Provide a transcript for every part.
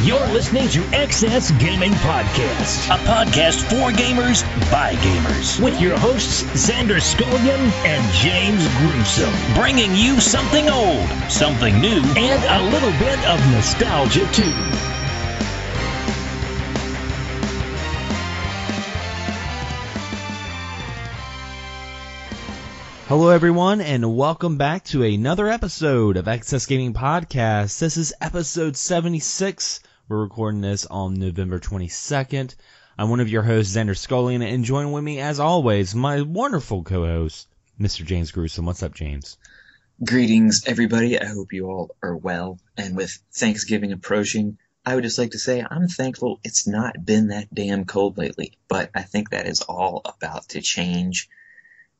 You're listening to XS Gaming Podcast, a podcast for gamers by gamers, with your hosts Xander Scullion and James Gruesome, bringing you something old, something new, and a little bit of nostalgia too. Hello everyone, and welcome back to another episode of XS Gaming Podcast. This is episode 76. We're recording this on November 22nd. I'm one of your hosts, Xander Scullion, and join with me, as always, my wonderful co-host, Mr. James Gruesome. What's up, James? Greetings, everybody. I hope you all are well. And with Thanksgiving approaching, I would just like to say I'm thankful it's not been that damn cold lately. But I think that is all about to change.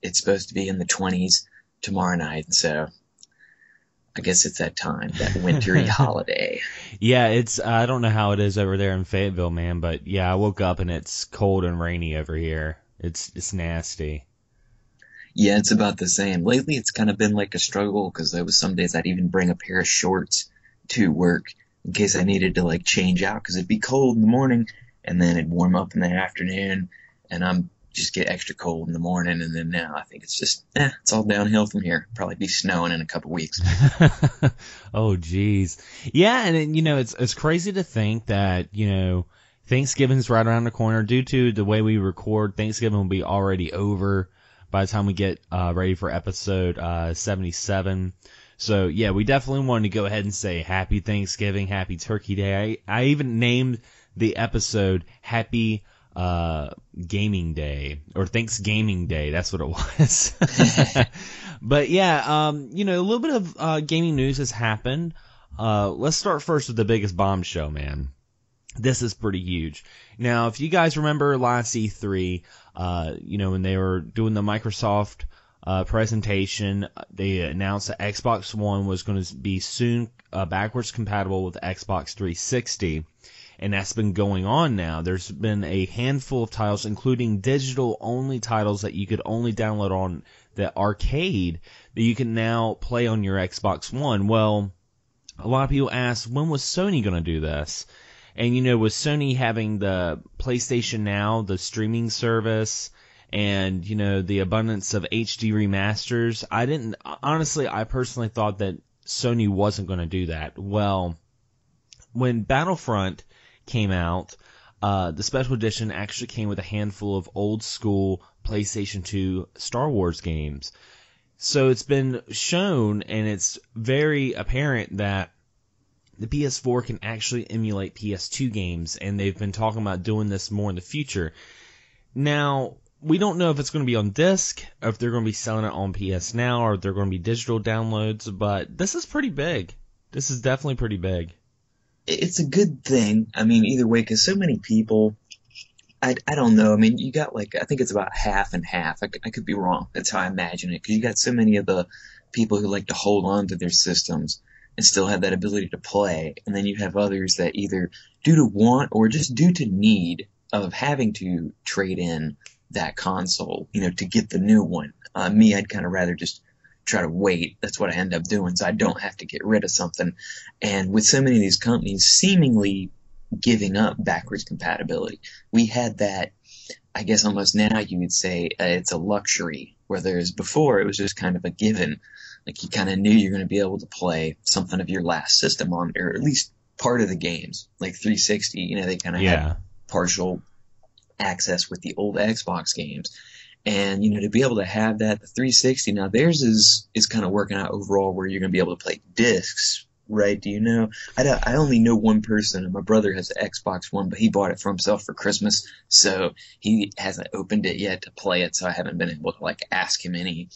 It's supposed to be in the 20s tomorrow night, so I guess it's that time, that wintry holiday. Yeah, I don't know how it is over there in Fayetteville, man, but yeah, I woke up and it's cold and rainy over here. It's nasty. Yeah, it's about the same. Lately, it's kind of been like a struggle, because there was some days I'd even bring a pair of shorts to work in case I needed to, like, change out, because it'd be cold in the morning, and then it'd warm up in the afternoon, and I'm just get extra cold in the morning, and then now I think it's just, it's all downhill from here. Probably be snowing in a couple weeks. Oh, geez. Yeah, and it's crazy to think that, Thanksgiving's right around the corner. Due to the way we record, Thanksgiving will be already over by the time we get ready for episode 77. So, yeah, we definitely wanted to go ahead and say Happy Thanksgiving, Happy Turkey Day. I even named the episode Happy Gaming Day, or Thanksgaming Day. That's what it was. But yeah, a little bit of gaming news has happened. Let's start first with the biggest bombshell, man. This is pretty huge. Now, if you guys remember last E3, when they were doing the Microsoft presentation, they announced that Xbox One was going to be soon backwards compatible with Xbox 360. And that's been going on now. There's been a handful of titles, including digital-only titles that you could only download on the arcade, that you can now play on your Xbox One. Well, a lot of people ask, when was Sony going to do this? And, with Sony having the PlayStation Now, the streaming service, and, the abundance of HD remasters, I personally thought that Sony wasn't going to do that. Well, when Battlefront came out, the special edition actually came with a handful of old school PlayStation 2 Star Wars games. So it's been shown, and it's very apparent that the PS4 can actually emulate PS2 games, and they've been talking about doing this more in the future. Now, we don't know if it's going to be on disc, or if they're going to be selling it on PS Now, or if they're going to be digital downloads, but this is pretty big. This is definitely pretty big. It's a good thing. I mean, either way, because so many people, I don't know. I mean, you got I think it's about half and half. I could be wrong. That's how I imagine it. Because you got so many of the people who like to hold on to their systems and still have that ability to play. And then you have others that either due to want or just due to need of having to trade in that console, to get the new one. Me, I'd kind of rather just try to wait. That's what I end up doing, so I don't have to get rid of something. And with so many of these companies seemingly giving up backwards compatibility, we had that, I guess almost now you would say it's a luxury, whereas before it was just kind of a given. Like, you kind of knew you're going to be able to play something of your last system on, or at least part of the games. Like 360, they kind of had partial access with the old Xbox games. And, to be able to have that, the 360, now theirs is kind of working out overall where you're going to be able to play discs, right? Do you know? I only know one person, and my brother has an Xbox One, but he bought it for himself for Christmas, so he hasn't opened it yet to play it, so I haven't been able to, ask him any,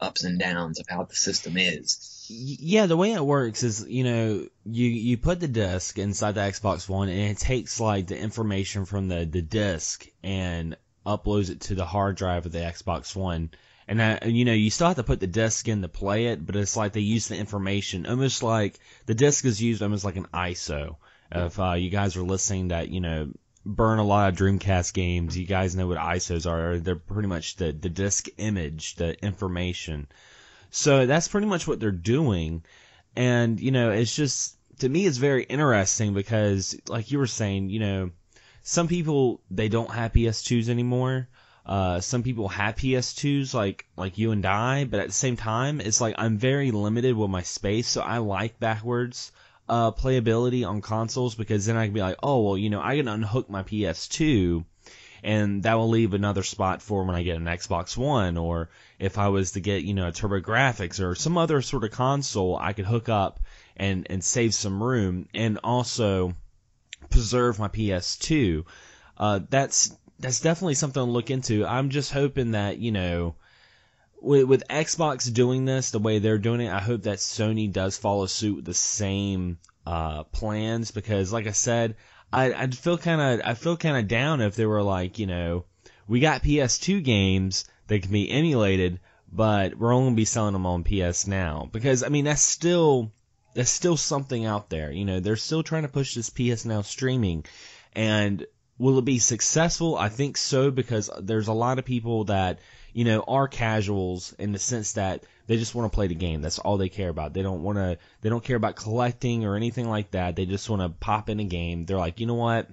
ups and downs of how the system is. Yeah, the way it works is, you put the disc inside the Xbox One, and it takes, the information from the disc and uploads it to the hard drive of the Xbox One. And you still have to put the disc in to play it, but it's like they use the information almost like the disc is used almost like an ISO. If you guys are listening that, burn a lot of Dreamcast games, you guys know what ISOs are. They're pretty much the disc image, the information. So that's pretty much what they're doing. And, it's just to me it's very interesting because, like you were saying, you know, some people, they don't have PS2s anymore. Some people have PS2s like you and I, but at the same time, it's like I'm very limited with my space, so I like backwards playability on consoles, because then I can be like, oh, well, you know, I can unhook my PS2 and that will leave another spot for when I get an Xbox One, or if I was to get, you know, a TurboGrafx or some other sort of console, I could hook up and save some room and also preserve my PS2. That's definitely something to look into. I'm just hoping that, you know, with Xbox doing this the way they're doing it, I hope that Sony does follow suit with the same plans, because like I said, I'd feel kind of down if they were like, you know, we got PS2 games that can be emulated, but we're only going to be selling them on PS Now, because I mean that's still something out there. You know, they're still trying to push this PS Now streaming, and will it be successful? I think so, because there's a lot of people that, you know, are casuals in the sense that they just want to play the game. That's all they care about. They don't care about collecting or anything like that. They just want to pop in a game. They're like, you know what?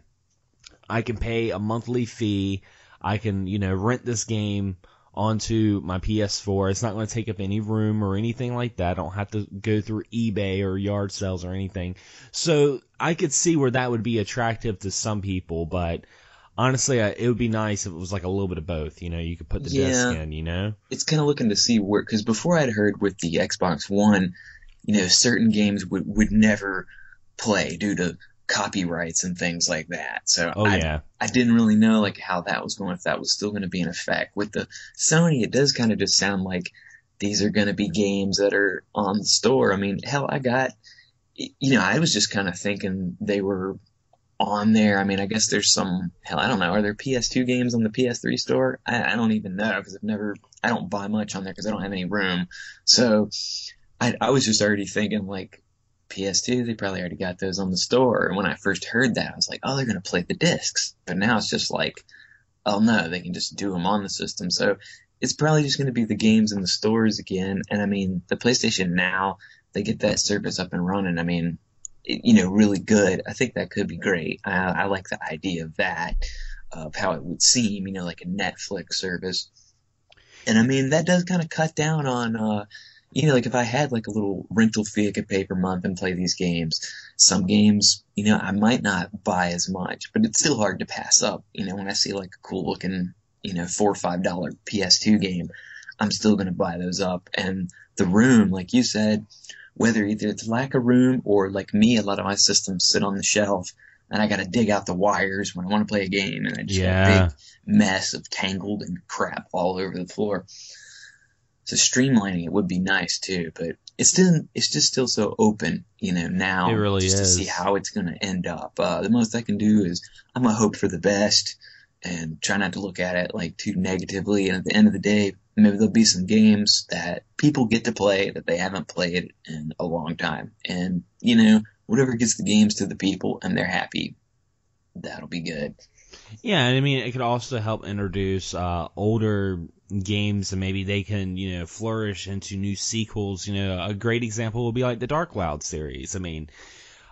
I can pay a monthly fee. I can, you know, rent this game onto my PS4. It's not going to take up any room or anything like that. I don't have to go through eBay or yard sales or anything. So I could see where that would be attractive to some people, but honestly, it would be nice if it was like a little bit of both. You know, you could put the disc in, you know? It's kind of looking to see where, because before I'd heard with the Xbox One, you know, certain games would never play due to copyrights and things like that. So I didn't really know like how that was going, if that was still going to be in effect. With the Sony, it does kind of just sound like these are going to be games that are on the store. I mean, hell, I was just kind of thinking they were on there. I mean, I guess there's some, hell, I don't know. Are there PS2 games on the PS3 store? I don't even know, because I don't buy much on there because I don't have any room. So I was just already thinking like PS2, they probably already got those on the store. And when I first heard that, I was like, oh, they're going to play the discs. But now it's just like, oh no, they can just do them on the system. So it's probably just going to be the games in the stores again. And I mean, the PlayStation Now, they get that service up and running. I mean, really good. I think that could be great. I like the idea of that, of how it would seem, like a Netflix service. And I mean, that does kind of cut down on, like if I had like a little rental fee I could pay per month and play these games, some games, I might not buy as much, but it's still hard to pass up. When I see like a cool looking, $4 or $5 PS2 game, I'm still going to buy those up. And the room, like you said, whether either it's lack of room or like me, a lot of my systems sit on the shelf and I got to dig out the wires when I want to play a game, and I just have a big mess of tangled and crap all over the floor. So streamlining it would be nice too, but it's just still so open, now. It really just is. To see how it's going to end up. The most I can do is I'm going to hope for the best and try not to look at it like too negatively. And at the end of the day, maybe there'll be some games that people get to play that they haven't played in a long time. And, whatever gets the games to the people and they're happy, that'll be good. Yeah, I mean, it could also help introduce older games, and maybe they can, flourish into new sequels. A great example would be like the Dark Cloud series. I mean,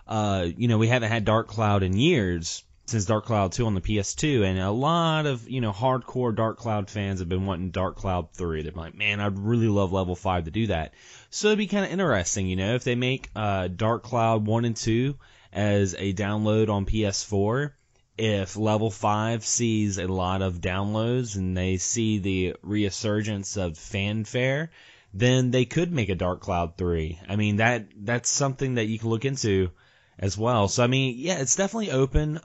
we haven't had Dark Cloud in years, since Dark Cloud 2 on the PS2, and a lot of, hardcore Dark Cloud fans have been wanting Dark Cloud 3. They're like, man, I'd really love Level 5 to do that. So it'd be kind of interesting, if they make Dark Cloud 1 and 2 as a download on PS4, if Level 5 sees a lot of downloads and they see the resurgence of fanfare, then they could make a Dark Cloud 3. I mean, that's something that you can look into as well. So I mean, yeah, it's definitely open.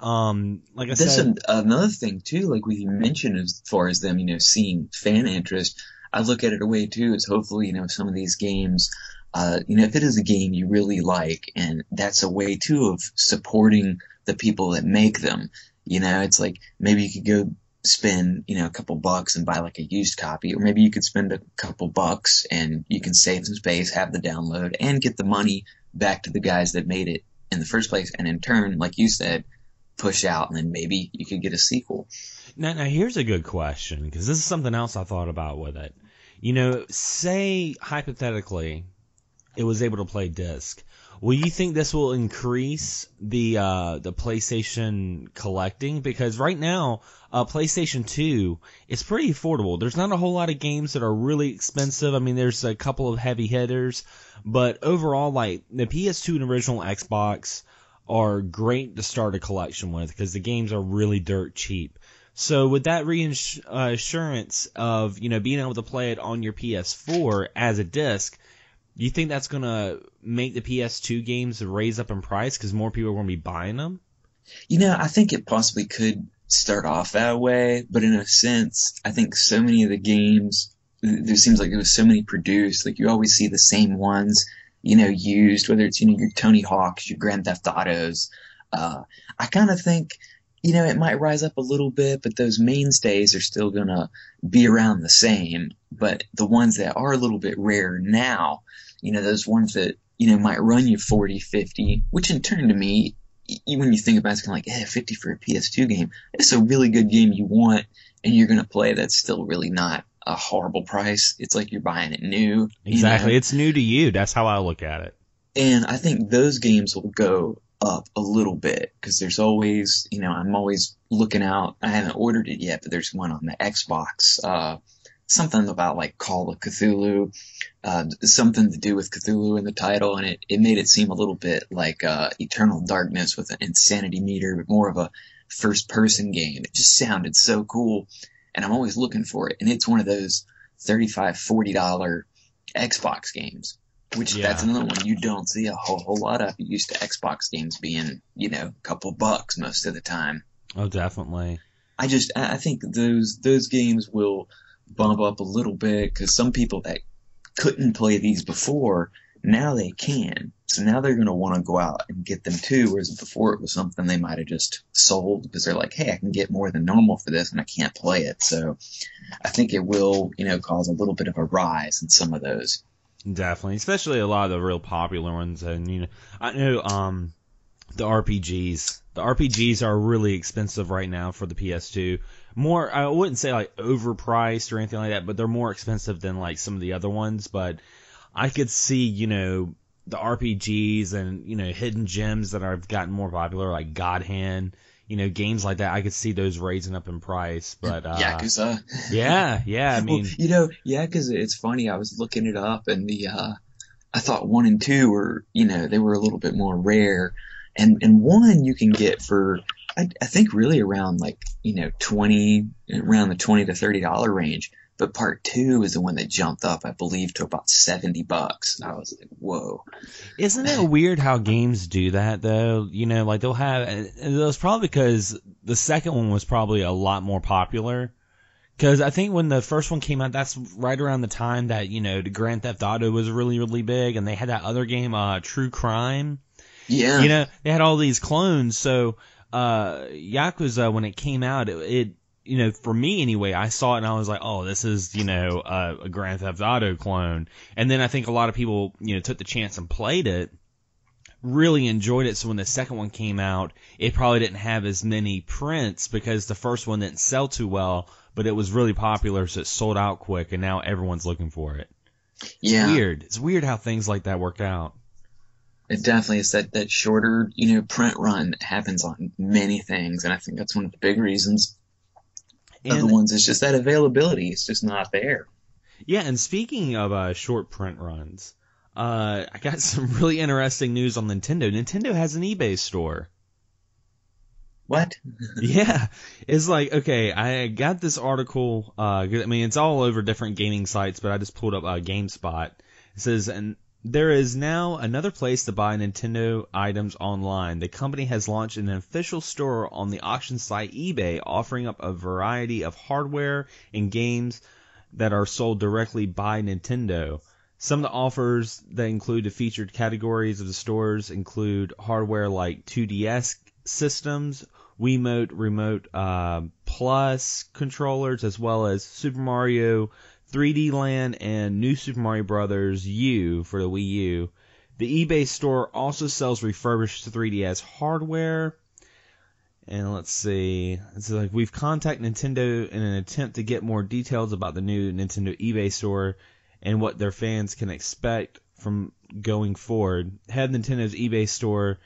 Like I said, another thing too, like we mentioned as far as them, seeing fan interest. I look at it a way too, is hopefully, some of these games, if it is a game you really like, and that's a way too of supporting the people that make them. It's like maybe you could go spend, a couple bucks and buy like a used copy, or maybe you could spend a couple bucks and you can save some space, have the download, and get the money back to the guys that made it in the first place, and in turn, like you said, push out, and then maybe you could get a sequel. Now here's a good question, because this is something else I thought about with it. Say, hypothetically, it was able to play disc. Well, you think this will increase the PlayStation collecting? Because right now, PlayStation 2 is pretty affordable. There's not a whole lot of games that are really expensive. I mean, there's a couple of heavy hitters, but overall, like the PS2 and original Xbox are great to start a collection with because the games are really dirt cheap. So with that reassurance of, being able to play it on your PS4 as a disc, do you think that's going to make the PS2 games raise up in price because more people are going to be buying them? I think it possibly could start off that way, but in a sense, I think so many of the games, there seems like there was so many produced, like you always see the same ones, used, whether it's, your Tony Hawks, your Grand Theft Autos. I kind of think, it might rise up a little bit, but those mainstays are still going to be around the same. But the ones that are a little bit rare now, those ones that, might run you 40, 50, which in turn to me, when you think about it, it's kind of like, 50 for a PS2 game. It's a really good game you want, and you're going to play. That's still really not a horrible price. It's like you're buying it new. Exactly. It's new to you. That's how I look at it. And I think those games will go up a little bit because there's always, I'm always looking out. I haven't ordered it yet, but there's one on the Xbox, something about like Call of Cthulhu, something to do with Cthulhu in the title, and it made it seem a little bit like Eternal Darkness with an insanity meter, but more of a first-person game. It just sounded so cool, and I'm always looking for it. And it's one of those $35, $40 Xbox games, which that's another one you don't see a whole lot of. You're used to Xbox games being, a couple bucks most of the time. Oh, definitely. I think those games will bump up a little bit because some people that couldn't play these before, now they can. So now they're going to want to go out and get them too, whereas before it was something they might have just sold because they're like, hey, I can get more than normal for this and I can't play it. So I think it will, cause a little bit of a rise in some of those. Definitely, especially a lot of the real popular ones. And, I know the RPGs. The RPGs are really expensive right now for the PS2. More, I wouldn't say like overpriced or anything like that, but they're more expensive than like some of the other ones. But I could see, the RPGs and, hidden gems that have gotten more popular, like God Hand, games like that. I could see those raising up in price. But Yakuza. Yeah. I mean, because it's funny. I was looking it up, and I thought 1 and 2 were, they were a little bit more rare. And 1 you can get for, I think really around like, around the $20 to $30 range. But part 2 is the one that jumped up, I believe, to about $70. I was like, whoa. Isn't it weird how games do that though? Like they'll have, and it was probably because the second one was probably a lot more popular. Because I think when the first one came out, that's right around the time that, the Grand Theft Auto was really, really big. And they had that other game, True Crime. Yeah. They had all these clones. So, Yakuza, when it came out, it for me anyway, I saw it and I was like, oh, this is, a Grand Theft Auto clone. And then I think a lot of people, took the chance and played it, really enjoyed it. So when the second one came out, it probably didn't have as many prints because the first one didn't sell too well, but it was really popular. So it sold out quick and now everyone's looking for it. It's weird. It's weird how things like that work out. It definitely is that shorter, print run that happens on many things. And I think that's one of the big reasons. Other ones, it's just that availability. It's just not there. Yeah, and speaking of short print runs, I got some really interesting news on Nintendo. Nintendo has an eBay store. What? Yeah. It's like, okay, I got this article. I mean, it's all over different gaming sites, but I just pulled up GameSpot. It says, and there is now another place to buy Nintendo items online. The company has launched an official store on the auction site eBay, offering up a variety of hardware and games that are sold directly by Nintendo. Some of the offers that include the featured categories of the stores include hardware like 2DS systems, Wiimote Remote Plus controllers, as well as Super Mario 3D Land and New Super Mario Bros. U for the Wii U. The eBay store also sells refurbished 3DS hardware. And let's see. It's like we've contacted Nintendo in an attempt to get more details about the new Nintendo eBay store and what their fans can expect from going forward. Had Nintendo's eBay store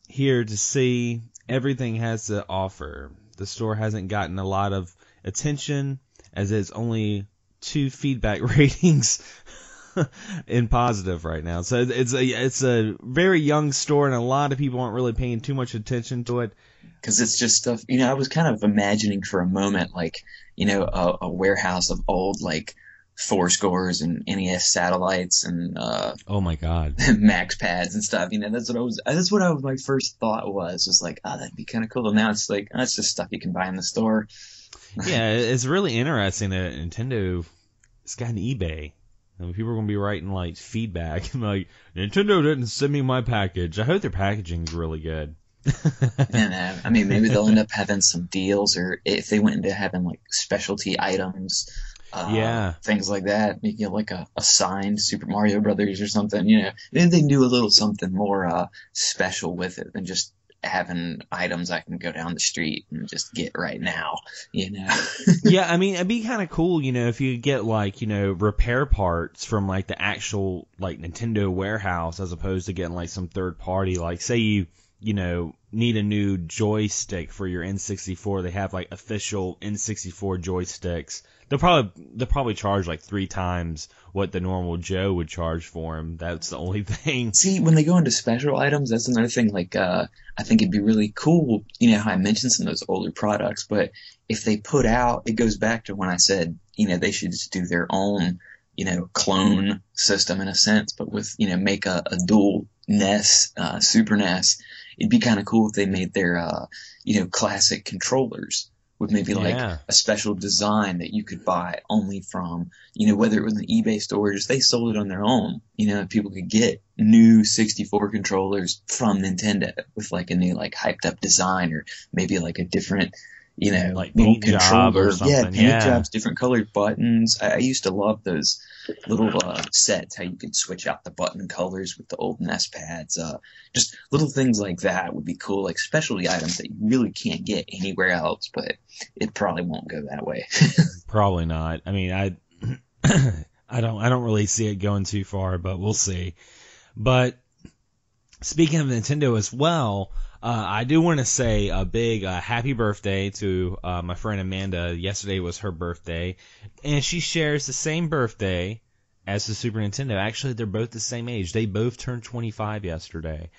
here to see everything has to offer. The store hasn't gotten a lot of attention, as it's only 2 feedback ratings in positive right now. So it's a very young store, and a lot of people aren't really paying too much attention to it. Because it's just stuff, I was kind of imagining for a moment, like, a warehouse of old, like, 4-scores and NES satellites and oh my god, Max pads and stuff. That's what my first thought was like, oh, that'd be kind of cool. And now it's like, oh, it's just stuff you can buy in the store. Yeah, it's really interesting that Nintendo has got an eBay. People are going to be writing like feedback like, Nintendo didn't send me my package. I hope their packaging's really good. Maybe they'll end up having some deals, or if they went into having like specialty items, things like that. Maybe like a signed Super Mario Brothers or something. Maybe they can do a little something more special with it than just having items I can go down the street and just get right now. Yeah, it'd be kind of cool, if you get like, repair parts from like the actual like Nintendo warehouse, as opposed to getting like some third party. Like, say you need a new joystick for your N64. They have like official N64 joysticks. They'll probably charge like 3 times what the normal Joe would charge for them. That's the only thing. See, when they go into special items, that's another thing. Like, I think it'd be really cool. How I mentioned some of those older products, but if they put out, it goes back to when I said, they should just do their own, clone system in a sense, but with, make a dual NES, Super NES. It'd be kind of cool if they made their, classic controllers with maybe like a special design that you could buy only from, whether it was an eBay store or just they sold it on their own. People could get new 64 controllers from Nintendo with like a new like hyped up design, or maybe like a different, like paint job or something. Yeah, paint jobs, different colored buttons. I used to love those little sets, how you could switch out the button colors with the old NES pads. Just little things like that would be cool, like specialty items that you really can't get anywhere else, but it probably won't go that way. Probably not. I don't really see it going too far, but we'll see. But speaking of Nintendo as well, I do want to say a big happy birthday to my friend Amanda. Yesterday was her birthday, and she shares the same birthday as the Super Nintendo. Actually, they're both the same age. They both turned 25 yesterday.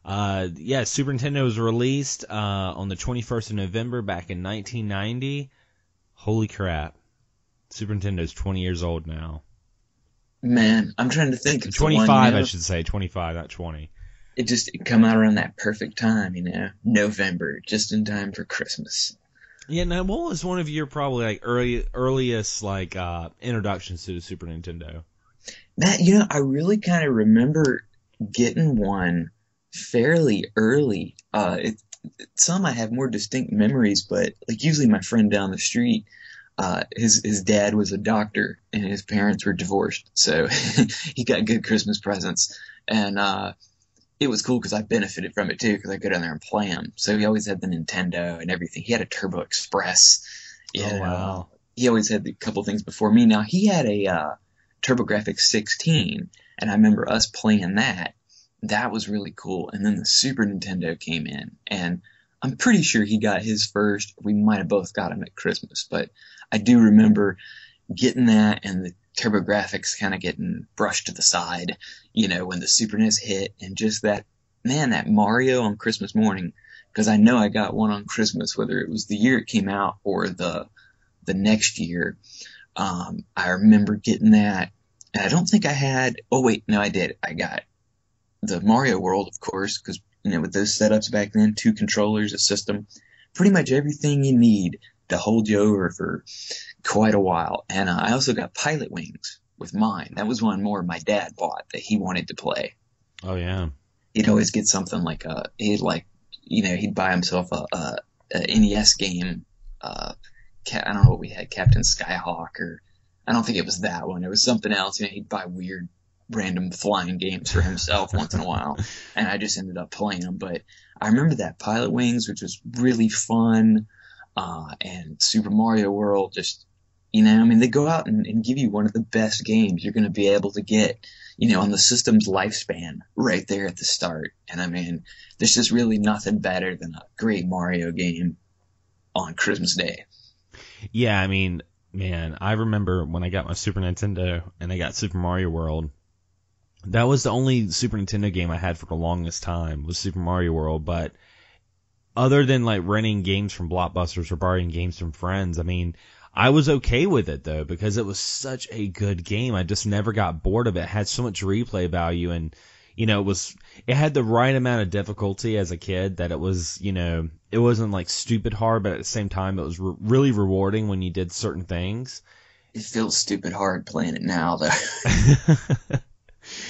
Super Nintendo was released on the 21st of November back in 1990. Holy crap. Super Nintendo's 20 years old now. Man, I'm trying to think. 25, I should say. 25, not 20. It come out around that perfect time, November, just in time for Christmas. Yeah, now what was one of your probably like earliest like introductions to the Super Nintendo? That, I really kind of remember getting one fairly early. Some I have more distinct memories, but like usually my friend down the street, his dad was a doctor and his parents were divorced, so he got good Christmas presents, and it was cool because I benefited from it too, because I go down there and play them. So he always had the Nintendo and everything. He had a Turbo Express. Wow. He always had a couple things before me. Now he had a TurboGrafx 16, and I remember us playing that. That was really cool. And then the Super Nintendo came in, and I'm pretty sure he got his first. We might have both got him at Christmas, but I do remember getting that and the TurboGrafx kind of getting brushed to the side, when the Super NES hit, and just that Mario on Christmas morning, because I know I got one on Christmas, whether it was the year it came out or the next year. I remember getting that, and I don't think I had, oh wait, no I did. I got the Mario World, of course, because, with those setups back then, 2 controllers, a system, pretty much everything you need to hold you over for quite a while. And I also got Pilot Wings with mine. That was one more my dad bought that he wanted to play. Oh yeah. He'd always get something like he'd buy himself a NES game. I don't know what we had, Captain Skyhawk, or I don't think it was that one. It was something else. He'd buy weird random flying games for himself once in a while, and I just ended up playing them. But I remember that Pilot Wings, which was really fun, and Super Mario World, just You know, I mean, they go out and give you one of the best games you're going to be able to get, you know, on the system's lifespan right there at the start. And I mean, there's just really nothing better than a great Mario game on Christmas Day. Yeah, I mean, man, I remember when I got my Super Nintendo and I got Super Mario World. That was the only Super Nintendo game I had for the longest time, was Super Mario World. But other than like renting games from Blockbusters or borrowing games from friends, I mean, I was okay with it though, because it was such a good game. I just never got bored of it. It had so much replay value, and you know, it had the right amount of difficulty as a kid that it was, you know, it wasn't like stupid hard, but at the same time it was really rewarding when you did certain things. It feels stupid hard playing it now though.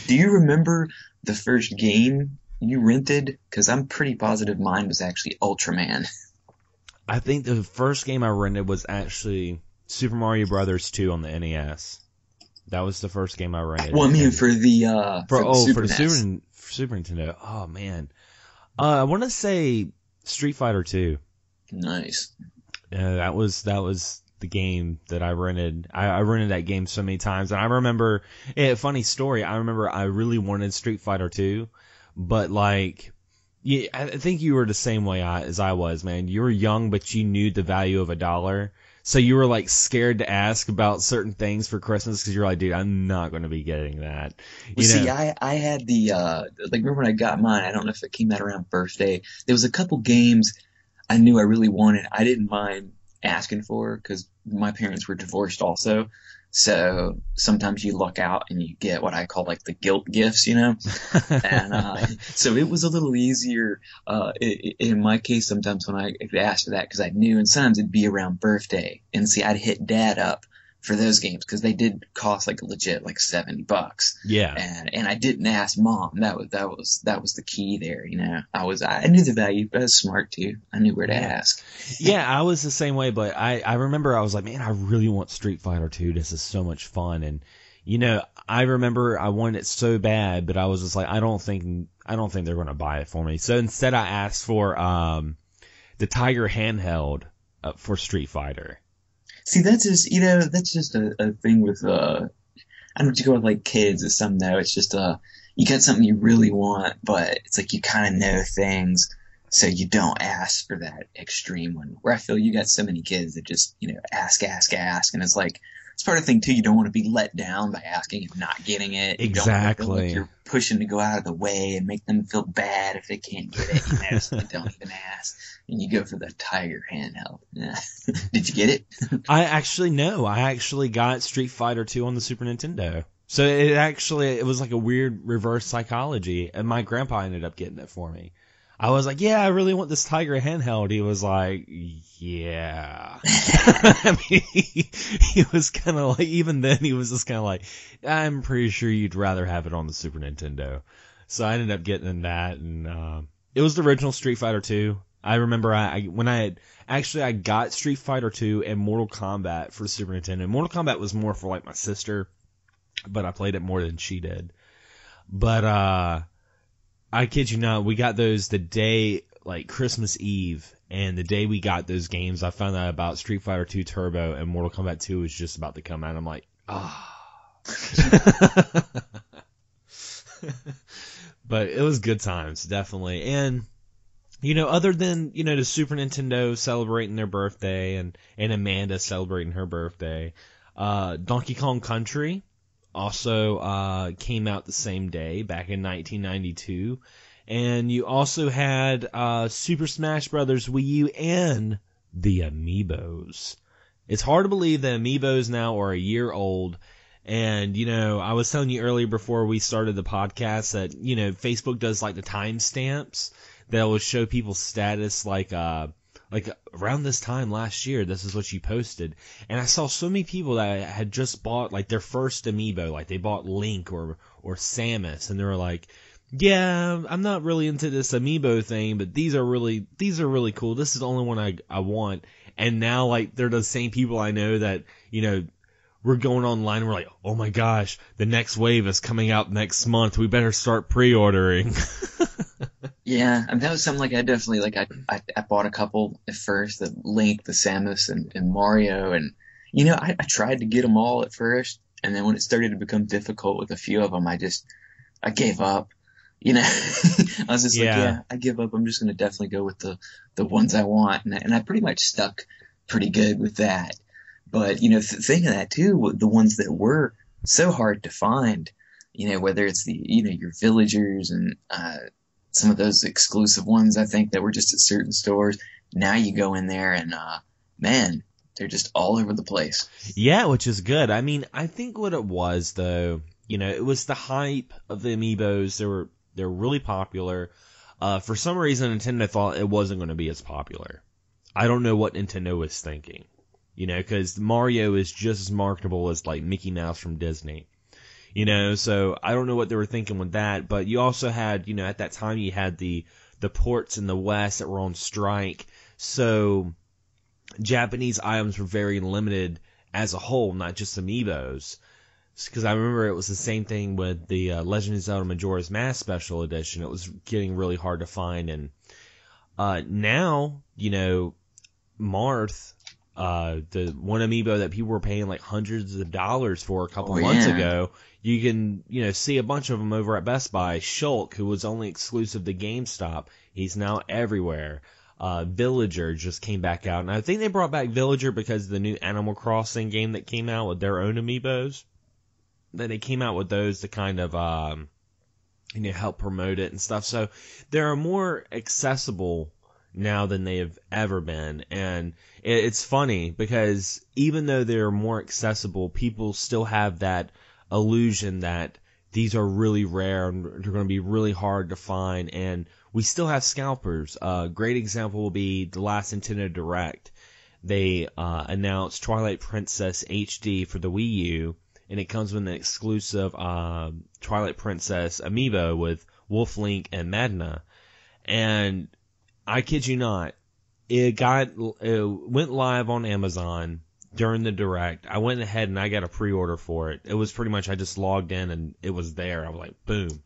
Do you remember the first game you rented? Because I'm pretty positive mine was actually Ultraman. I think the first game I rented was actually Super Mario Brothers 2 on the NES. That was the first game I rented. Well, I mean, for the Super Nintendo. Oh man, I want to say Street Fighter 2. Nice. That was the game that I rented. I rented that game so many times, and I remember. Funny story. I remember I really wanted Street Fighter 2, but like. Yeah, I think you were the same way as I was, man. You were young, but you knew the value of $1. So you were like scared to ask about certain things for Christmas because you're like, dude, I'm not going to be getting that. I had like, remember when I got mine, I don't know if it came out around birthday. There was a couple games I knew I really wanted. I didn't mind asking for because my parents were divorced also. So sometimes you luck out and you get what I call like the guilt gifts, you know? And so it was a little easier in my case sometimes when I asked for that because I knew, and sometimes it'd be around birthday. And see, I'd hit Dad up for those games because they did cost like legit like $70. Yeah. And I didn't ask Mom. That was the key there, you know. I knew the value, but I was smart too. I knew where to ask. Yeah, I was the same way, but I remember I was like, man, I really want Street Fighter 2. This is so much fun. And you know, I remember I wanted it so bad, but I was just like, I don't think they're going to buy it for me. So instead I asked for the Tiger handheld for Street Fighter. See, that's just, you know, that's just a thing with, I don't know what you go with like kids or something though. It's just, you got something you really want, but it's like you kind of know things, so you don't ask for that extreme one. Where I feel you got so many kids that just, you know, ask, and it's like, it's part of the thing too. You don't want to be let down by asking and not getting it. Exactly. You don't want to feel like you're pushing to go out of the way and make them feel bad if they can't get it. You know, so they don't even ask. And you go for the Tiger handheld. Yeah. Did you get it? I actually got Street Fighter 2 on the Super Nintendo. So it was like a weird reverse psychology, and my grandpa ended up getting it for me. I was like, yeah, I really want this Tiger handheld. He was like, yeah. I mean, he was kind of like, even then he was just kind of like, I'm pretty sure you'd rather have it on the Super Nintendo. So I ended up getting that, and it was the original Street Fighter 2. I remember I got Street Fighter 2 and Mortal Kombat for Super Nintendo. Mortal Kombat was more for like my sister, but I played it more than she did. But I kid you not, we got those the day, like Christmas Eve, and the day we got those games, I found out about Street Fighter 2 Turbo and Mortal Kombat 2 was just about to come out. I'm like, But it was good times, definitely. And, you know, other than, you know, the Super Nintendo celebrating their birthday and Amanda celebrating her birthday, Donkey Kong Country also came out the same day, back in 1992. And you also had Super Smash Bros. Wii U and the Amiibos. It's hard to believe that Amiibos now are a year old. And, you know, I was telling you earlier before we started the podcast that, you know, Facebook does like the timestamps that will show people's status like around this time last year, this is what you posted. And I saw so many people that had just bought like their first Amiibo, like they bought Link or Samus, and they were like, yeah, I'm not really into this Amiibo thing, but these are really cool. This is the only one I want. And now like they're the same people I know that, you know, we're going online and we're like, oh my gosh, the next wave is coming out next month. We better start pre-ordering. Yeah, I mean, that was something like I definitely, like I bought a couple at first, the Link, the Samus, and Mario, and I tried to get them all at first, and then when it started to become difficult with a few of them, I gave up. I was just like, Yeah. yeah, I give up. I'm just going to definitely go with the ones I want. And I pretty much stuck pretty good with that. But, think of that too, the ones that were so hard to find, whether it's your villagers and, some of those exclusive ones, I think that were just at certain stores. Now you go in there and, man, they're just all over the place. Yeah, which is good. I mean, I think what it was though, it was the hype of the amiibos. They're really popular. For some reason, Nintendo thought it wasn't going to be as popular. I don't know what Nintendo was thinking, because Mario is just as marketable as like Mickey Mouse from Disney, so I don't know what they were thinking with that. But you also had, at that time you had the ports in the West that were on strike, so Japanese items were very limited as a whole, not just amiibos. Because I remember it was the same thing with the Legend of Zelda Majora's Mask Special Edition. It was getting really hard to find, and now, Marth, the one amiibo that people were paying like hundreds of dollars for a couple months ago, you can, see a bunch of them over at Best Buy. Shulk, who was only exclusive to GameStop, he's now everywhere. Villager just came back out, and I think they brought back Villager because of the new Animal Crossing game that came out with their own amiibos. That they came out with those to kind of, help promote it and stuff. So they're more accessible now than they have ever been. And it's funny because even though they're more accessible, people still have that illusion that these are really rare and they're going to be really hard to find. And we still have scalpers. A great example will be the last Nintendo Direct. They announced Twilight Princess HD for the Wii U. And it comes with an exclusive Twilight Princess amiibo with Wolf Link and Medna. And I kid you not, it went live on Amazon during the Direct. I went ahead and I got a pre-order for it. It was pretty much I just logged in and it was there. I was like, boom.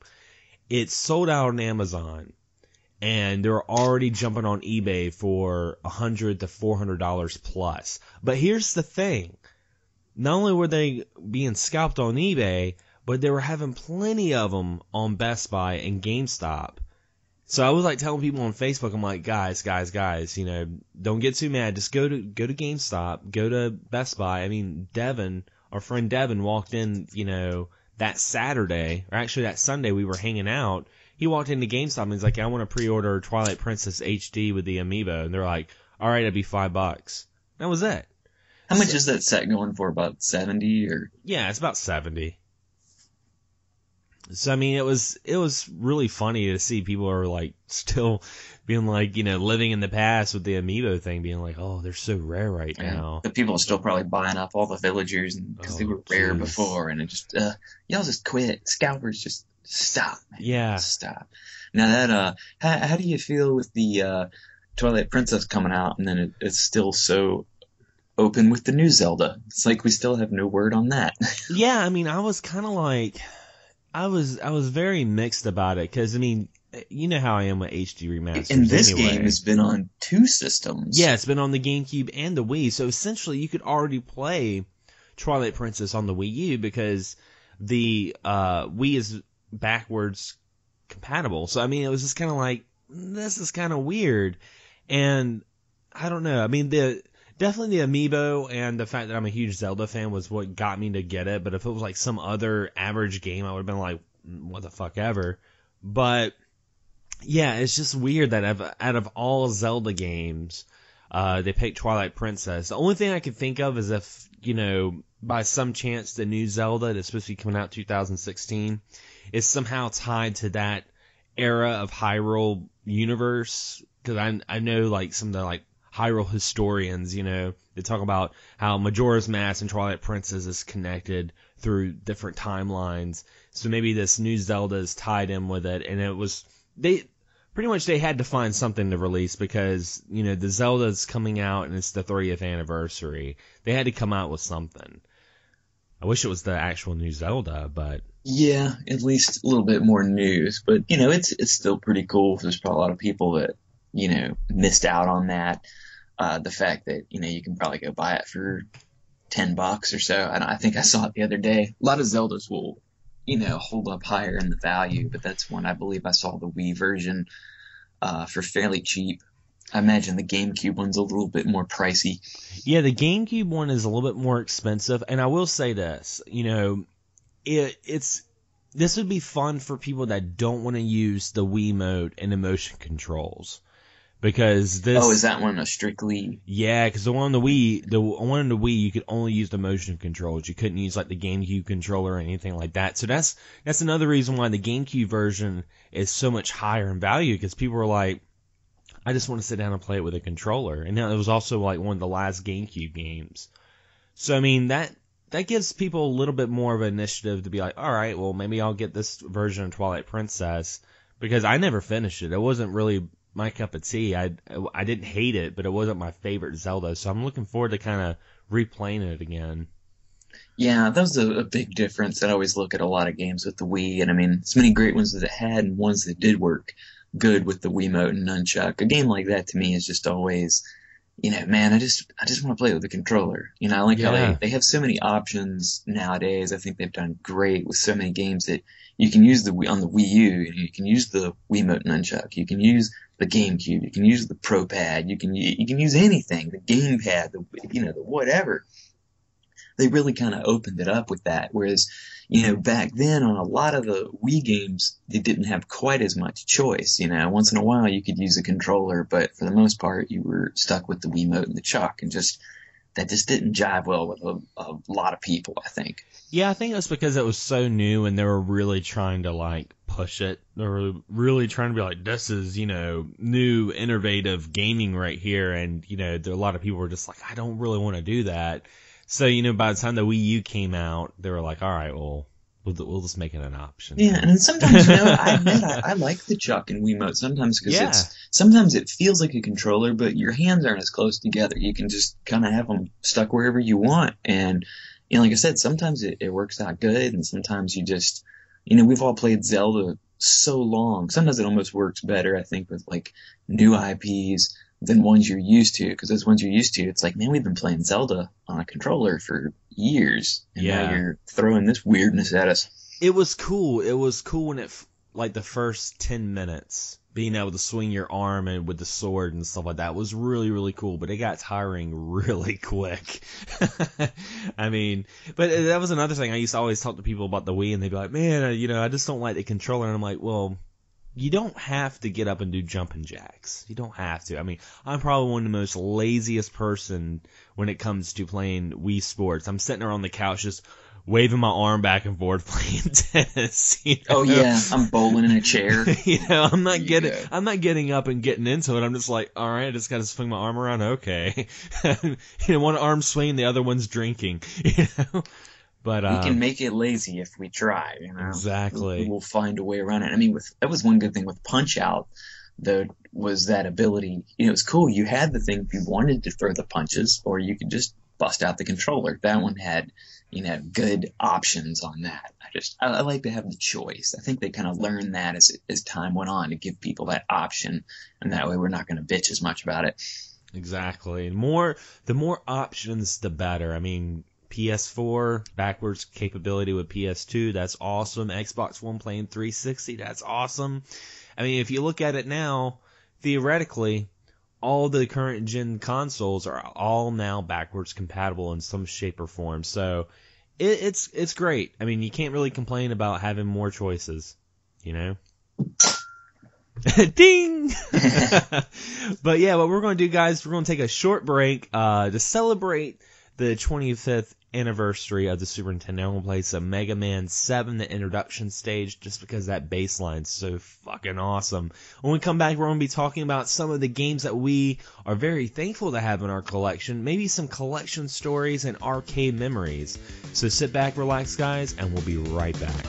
It sold out on Amazon. And they're already jumping on eBay for $100 to $400 plus. But here's the thing. Not only were they being scalped on eBay, but they were having plenty of them on Best Buy and GameStop. So I was like telling people on Facebook, I'm like, guys, don't get too mad. Just go to GameStop, go to Best Buy. I mean, our friend Devin walked in, that Saturday, or actually that Sunday we were hanging out. He walked into GameStop and he's like, I want to pre-order Twilight Princess HD with the amiibo. And they're like, all right, it'd be $5. That was it. How much is that set going for? About 70 or? Yeah, it's about 70. So I mean, it was really funny to see people are like still being like, living in the past with the amiibo thing, being like, oh, they're so rare right now. The people are still probably buying up all the villagers because they were rare before, and it just y'all just quit. Scalpers, just stop. Man. Yeah, stop. Now that how do you feel with the Twilight Princess coming out, and then it's still so open with the new Zelda? It's like we still have no word on that. Yeah, I mean, I was kind of like, I was very mixed about it because I mean, you know how I am with HD remasters. And this anyway. game has been on 2 systems. Yeah, it's been on the GameCube and the Wii, so essentially you could already play Twilight Princess on the Wii U because the Wii is backwards compatible. So I mean, it was just kind of like, this is kind of weird, and I don't know. I mean, definitely the amiibo and the fact that I'm a huge Zelda fan was what got me to get it. But if it was like some other average game, I would have been like, what the fuck ever. But yeah, it's just weird that out of all Zelda games, they picked Twilight Princess. The only thing I could think of is if, by some chance the new Zelda that's supposed to be coming out 2016 is somehow tied to that era of Hyrule universe. Because I know like some of the like Hyrule historians, they talk about how Majora's Mask and Twilight Princess is connected through different timelines. So maybe this new Zelda is tied in with it, and they had to find something to release because, the Zelda's coming out and it's the 30th anniversary. They had to come out with something. I wish it was the actual new Zelda, but yeah, at least a little bit more news. But it's still pretty cool. There's probably a lot of people that missed out on that. The fact that, you can probably go buy it for $10 or so. And I think I saw it the other day. A lot of Zeldas will, hold up higher in the value, but that's one I believe I saw the Wii version for fairly cheap. I imagine the GameCube one's a little bit more pricey. Yeah, the GameCube one is a little bit more expensive, and I will say this, this would be fun for people that don't want to use the Wiimote and the motion controls. Because this... Oh, is that one a strictly... Yeah, because the one on the Wii, you could only use the motion controls. You couldn't use, like, the GameCube controller or anything like that. So that's another reason why the GameCube version is so much higher in value, because people were like, I just want to sit down and play it with a controller. And now it was also, like, one of the last GameCube games. So, I mean, that gives people a little bit more of an initiative to be like, all right, well, maybe I'll get this version of Twilight Princess, because I never finished it. It wasn't really my cup of tea. I didn't hate it, but it wasn't my favorite Zelda, so I'm looking forward to kind of replaying it again. Yeah, that was a big difference. I always look at a lot of games with the Wii, and I mean, so many great ones that it had and ones that did work good with the Wiimote and Nunchuck. A game like that to me is just always, man, I just want to play it with the controller. I like how they have so many options nowadays. I think they've done great with so many games that you can use on the Wii U. You can use the Wiimote Nunchuck. You can use the GameCube. You can use the Pro Pad. You can use anything. The gamepad. The whatever. They really kind of opened it up with that. Whereas, back then on a lot of the Wii games, they didn't have quite as much choice. Once in a while you could use a controller, but for the most part you were stuck with the Wiimote and the Chuck, and that just didn't jive well with a lot of people, I think. Yeah, I think that's because it was so new and they were really trying to, like, push it. They were really trying to be like, this is, new, innovative gaming right here. And, a lot of people were just like, I don't really want to do that. So, by the time the Wii U came out, they were like, all right, well, we'll just make it an option. Yeah, and sometimes, I admit, I like the Chuck and Wiimote sometimes because sometimes it feels like a controller, but your hands aren't as close together. You can just kind of have them stuck wherever you want. And, like I said, sometimes it works out good, and sometimes you just, we've all played Zelda so long. Sometimes it almost works better, I think, with, like, new IPs than ones you're used to, because those ones you're used to, it's like, man, we've been playing Zelda on a controller for years, and now you're throwing this weirdness at us. It was cool. It was cool when like the first 10 minutes, being able to swing your arm and with the sword and stuff like that was really, really cool, but it got tiring really quick. I mean, but that was another thing. I used to always talk to people about the Wii, and they'd be like, man, I just don't like the controller, and I'm like, well, you don't have to get up and do jumping jacks. You don't have to. I mean, I'm probably one of the most laziest person when it comes to playing Wii Sports. I'm sitting there on the couch just waving my arm back and forth playing tennis. Oh yeah, I'm bowling in a chair. I'm not getting up and getting into it. I'm just like, all right, I just got to swing my arm around. Okay. One arm swinging, the other one's drinking. But we can make it lazy if we try, Exactly. We'll find a way around it. I mean, that was one good thing with Punch-Out, though, was that ability. It was cool. You had the thing if you wanted to throw the punches, or you could just bust out the controller. That one had, good options on that. I like to have the choice. I think they kind of learned that as time went on, to give people that option, and that way we're not going to bitch as much about it. Exactly. The more options, the better. I mean, PS4 backwards capability with PS2, that's awesome. Xbox One playing 360, that's awesome. I mean, if you look at it now, theoretically, all the current gen consoles are all now backwards compatible in some shape or form. So it's great. I mean, you can't really complain about having more choices, Ding! But yeah, what we're going to do, guys, we're going to take a short break to celebrate the 25th anniversary of the Super Nintendo. I'm going to play some Mega Man 7, the introduction stage, just because that bass line's so fucking awesome. When we come back, we're going to be talking about some of the games that we are very thankful to have in our collection, maybe some collection stories and arcade memories. So sit back, relax, guys, and we'll be right back.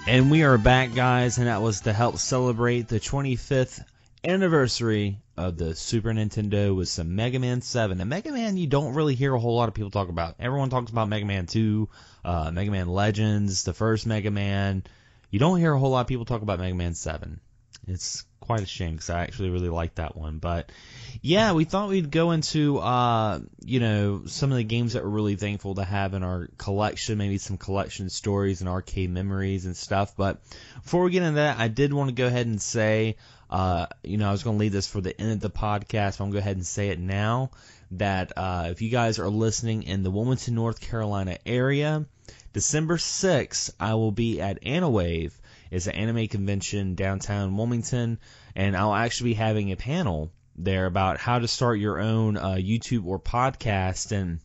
And we are back, guys, and that was to help celebrate the 25th anniversary of the Super Nintendo with some Mega Man 7. And Mega Man, you don't really hear a whole lot of people talk about. Everyone talks about Mega Man 2, Mega Man Legends, the first Mega Man. You don't hear a whole lot of people talk about Mega Man 7. It's quite a shame because I actually really like that one. But yeah, we thought we'd go into some of the games that we're really thankful to have in our collection, maybe some collection stories and arcade memories and stuff. But before we get into that, I did want to go ahead and say, I was going to leave this for the end of the podcast, but I'm going to go ahead and say it now, that if you guys are listening in the Wilmington, North Carolina area, December 6th, I will be at Anawave. It's an anime convention downtown Wilmington, and I'll actually be having a panel there about how to start your own YouTube or podcast. And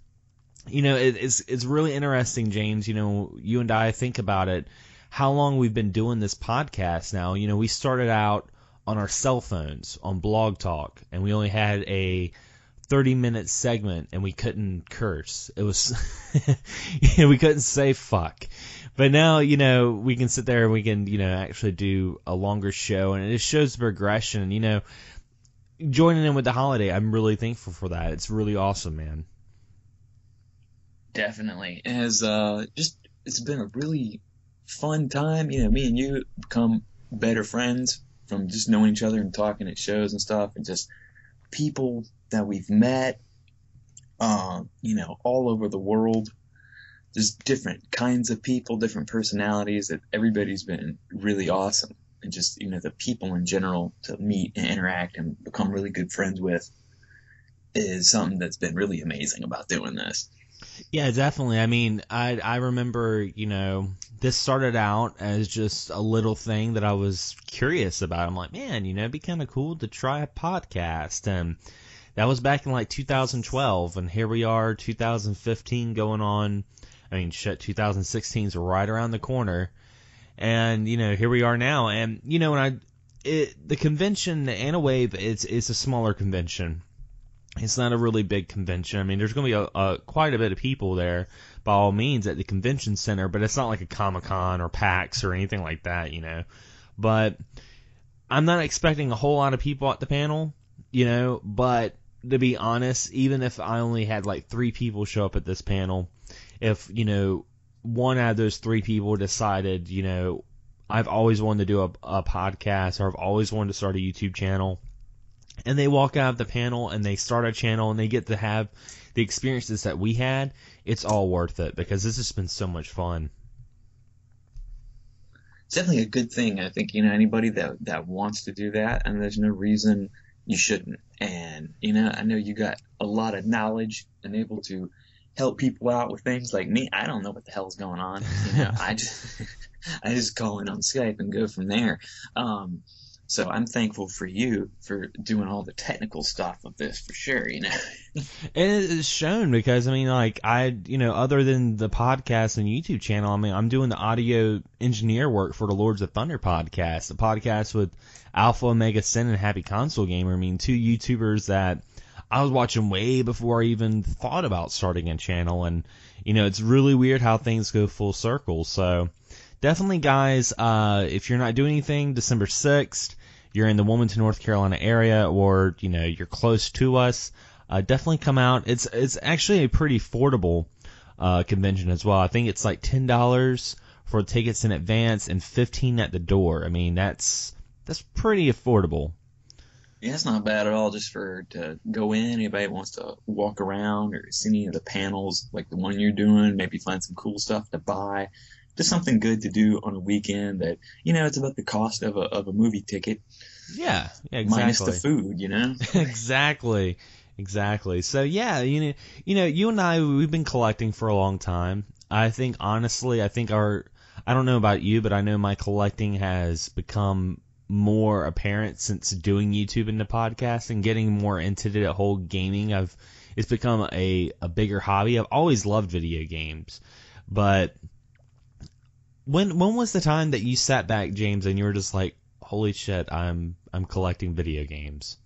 it's really interesting, James. You and I think about it, how long we've been doing this podcast now. We started out on our cell phones on Blog Talk, and we only had a 30-minute segment, and we couldn't curse. It was we couldn't say fuck. But now, we can sit there and we can, actually do a longer show, and it just shows the progression. Joining in with the holiday, I'm really thankful for that. It's really awesome, man. Definitely. It's been a really fun time. Me and you become better friends from just knowing each other and talking at shows and stuff, and just people that we've met, all over the world. There's different kinds of people, different personalities, that everybody's been really awesome. And just, the people in general to meet and interact and become really good friends with is something that's been really amazing about doing this. Yeah, definitely. I mean, I remember, this started out as just a little thing that I was curious about. I'm like, man, it'd be kind of cool to try a podcast. And that was back in like 2012. And here we are, 2015 going on. 2016 is right around the corner, and here we are now. And the convention, the Anawave, it's a smaller convention. It's not a really big convention. There's going to be quite a bit of people there, by all means, at the convention center, but it's not like a Comic-Con or PAX or anything like that, But I'm not expecting a whole lot of people at the panel, But to be honest, even if I only had like 3 people show up at this panel, if, one out of those 3 people decided, I've always wanted to do a podcast, or I've always wanted to start a YouTube channel, and they walk out of the panel and they start a channel and they get to have the experiences that we had, it's all worth it, because this has been so much fun. It's definitely a good thing. I think, anybody that wants to do that, and there's no reason you shouldn't. And, I know you got a lot of knowledge and able to help people out with things. Like me, I don't know what the hell's going on. I just call in on Skype and go from there. So I'm thankful for you for doing all the technical stuff of this, for sure. And it's shown, because other than the podcast and YouTube channel, I'm doing the audio engineer work for the Lords of Thunder podcast, the podcast with Alpha Omega Sin and Happy Console Gamer. 2 YouTubers that I was watching way before I even thought about starting a channel. And, it's really weird how things go full circle. So definitely, guys, if you're not doing anything, December 6th, you're in the Wilmington, North Carolina area, or, you're close to us, definitely come out. It's actually a pretty affordable convention as well. I think it's like $10 for tickets in advance and $15 at the door. That's pretty affordable. Yeah, it's not bad at all, just to go in. Anybody wants to walk around or see any of the panels like the one you're doing, maybe find some cool stuff to buy. Just something good to do on a weekend that, it's about the cost of a movie ticket. Yeah, exactly. Minus the food, Exactly. So yeah, you and we've been collecting for a long time. I think, honestly, I don't know about you, but I know my collecting has become more apparent since doing YouTube and the podcast and getting more into the whole gaming. It's become a bigger hobby. I've always loved video games, but when was the time that you sat back, James, and you were just like, holy shit, I'm collecting video games?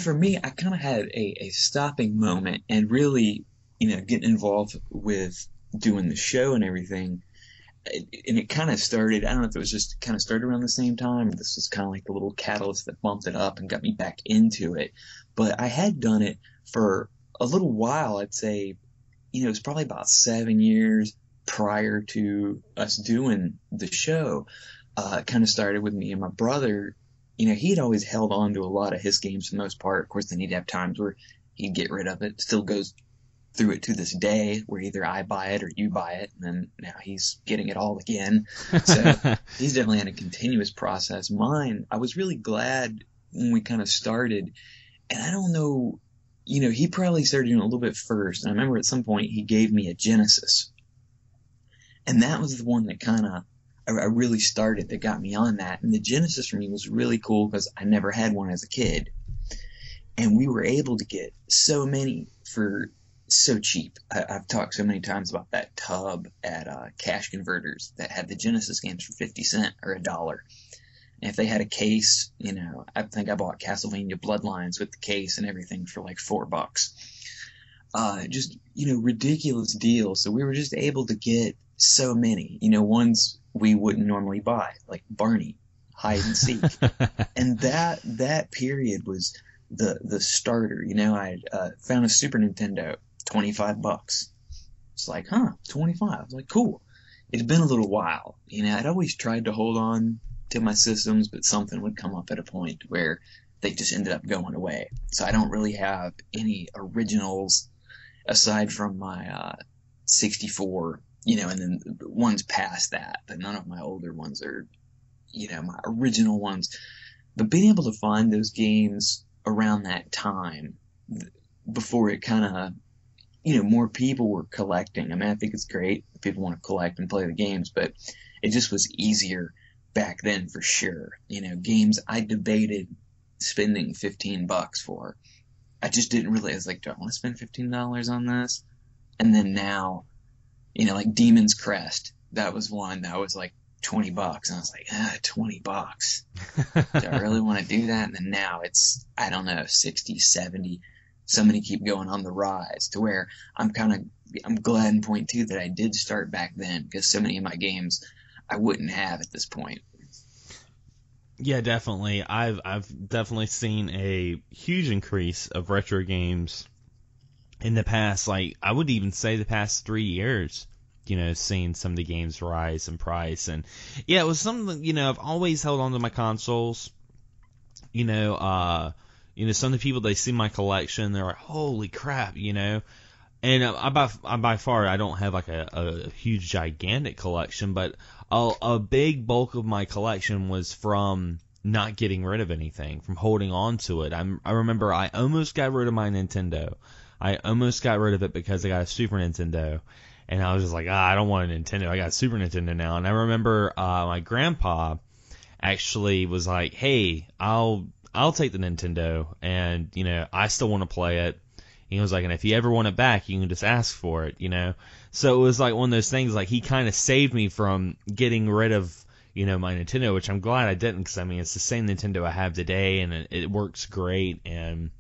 For me, I kind of had a stopping moment and really, getting involved with doing the show and everything and it kind of started, I don't know if it was just kind of started around the same time. This was kind of like the little catalyst that bumped it up and got me back into it. But I had done it for a little while. I'd say, it was probably about 7 years prior to us doing the show. It kind of started with me and my brother. He'd always held on to a lot of his games for the most part. Of course, then he'd have times where he'd get rid of it. Still goes through it to this day, where either I buy it or you buy it, and then now he's getting it all again. So he's definitely had a continuous process. Mine, I was really glad when we kind of started, and I don't know, he probably started doing it a little bit first. And I remember at some point he gave me a Genesis, and that was the one that kind of I really started, that got me on that. And the Genesis for me was really cool because I never had one as a kid, and we were able to get so many for so cheap. I've talked so many times about that tub at Cash Converters that had the Genesis games for 50 cents or $1. And if they had a case, I think I bought Castlevania Bloodlines with the case and everything for like $4. Just, ridiculous deal. So we were just able to get so many, ones we wouldn't normally buy, like Barney, hide and seek. And that period was the starter. I found a Super Nintendo, $25. It's like, 25. I was like, cool. It's been a little while. I'd always tried to hold on to my systems, but something would come up at a point where they just ended up going away. So I don't really have any originals aside from my 64, and then the ones past that, but none of my older ones are, my original ones. But being able to find those games around that time, before it kind of, more people were collecting. I mean, I think it's great if people want to collect and play the games, but it just was easier back then for sure. Games I debated spending $15 for. I just didn't realize, like, do I want to spend $15 on this? And then now, like Demon's Crest, that was one that was like $20, and I was like, $20. Do I really want to do that? And then now it's, I don't know, 60, 70. So many keep going on the rise, to where I'm glad in point two that I did start back then, because so many of my games I wouldn't have at this point. Yeah, definitely. I've definitely seen a huge increase of retro games in the past, like, I would even say the past 3 years, seeing some of the games rise in price. And yeah, it was something, I've always held on to my consoles. Some of the people, they see my collection, they're like, holy crap, And by far, I don't have like a huge, gigantic collection, but a big bulk of my collection was from not getting rid of anything, from holding on to it. I remember I almost got rid of my Nintendo. I almost got rid of it because I got a Super Nintendo, and I was just like, I don't want a Nintendo. I got a Super Nintendo now. And I remember my grandpa actually was like, hey, I'll take the Nintendo, and I still want to play it. He was like, and if you ever want it back, you can just ask for it, So it was like one of those things, like, he kind of saved me from getting rid of, my Nintendo, which I'm glad I didn't, because, I mean, it's the same Nintendo I have today, and it works great. And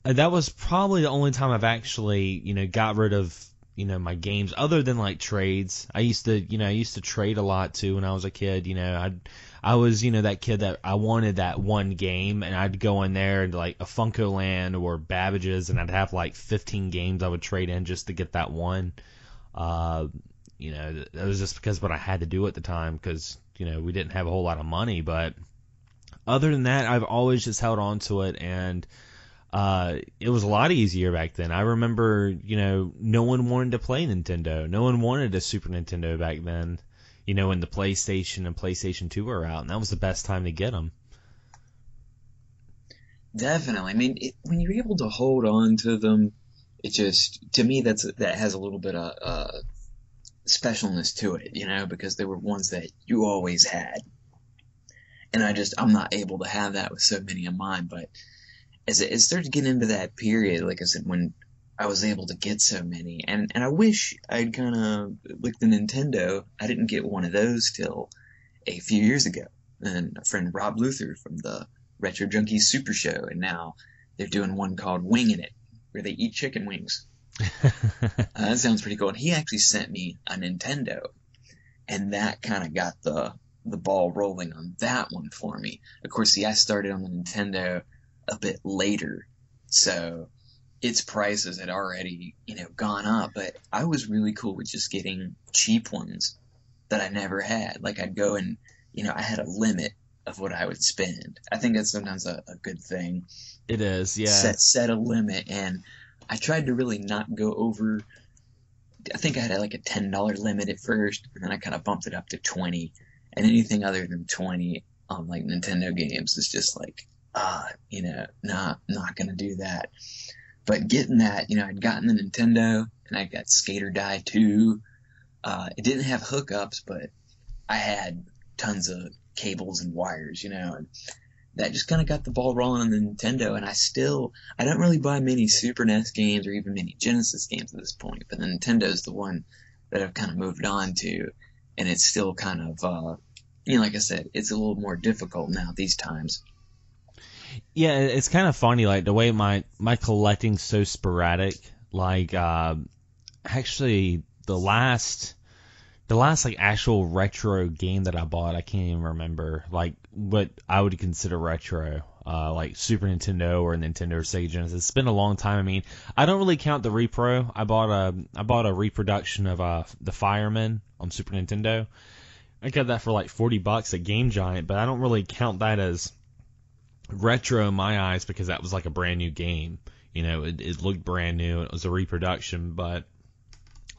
that was probably the only time I've actually, got rid of, my games, other than like trades. I used to trade a lot too when I was a kid. I was, that kid that I wanted that one game, and I'd go in there and like a Funko Land or Babbage's, and I'd have like 15 games I would trade in just to get that one. That was just because what I had to do at the time, because, we didn't have a whole lot of money. But other than that, I've always just held on to it, and it was a lot easier back then. I remember, no one wanted to play Nintendo. No one wanted a Super Nintendo back then, when the PlayStation and PlayStation 2 were out, and that was the best time to get them. Definitely. I mean, when you're able to hold on to them, it just, to me, that has a little bit of specialness to it, because they were ones that you always had. And I'm not able to have that with so many of mine. But as it started to get into that period, like I said, when I was able to get so many, and I wish I'd kind of, like the Nintendo, I didn't get one of those till a few years ago. And a friend, Rob Luther from the Retro Junkies Super Show, and now they're doing one called Winging It, where they eat chicken wings. That sounds pretty cool. And he actually sent me a Nintendo, And that kind of got the ball rolling on that one for me. Of course, see, I started on the Nintendo a bit later, so its prices had already, gone up, but I was really cool with just getting cheap ones that I never had. Like, I'd go and, I had a limit of what I would spend. I think that's sometimes a good thing. It is, yeah. Set a limit, and I tried to really not go over. I think I had like a $10 limit at first, and then I kind of bumped it up to 20. And anything other than 20 on like Nintendo games is just like, not gonna do that. But getting that, I'd gotten the Nintendo, and I got Skate or Die 2. It didn't have hookups, but I had tons of cables and wires, and that just kind of got the ball rolling on the Nintendo. And I don't really buy many Super NES games or even many Genesis games at this point, but the Nintendo's the one that I've kind of moved on to, and it's still kind of, like I said, it's a little more difficult now these times. Yeah, it's kind of funny, like the way my collecting's so sporadic. Like, actually, the last like actual retro game that I bought, I can't even remember like what I would consider retro, like Super Nintendo or Nintendo or Sega Genesis. It's been a long time. I mean, I don't really count the repro. I bought a reproduction of the Fireman on Super Nintendo. I got that for like $40 at Game Giant, but I don't really count that as retro in my eyes because that was like a brand new game. It looked brand new. It was a reproduction, but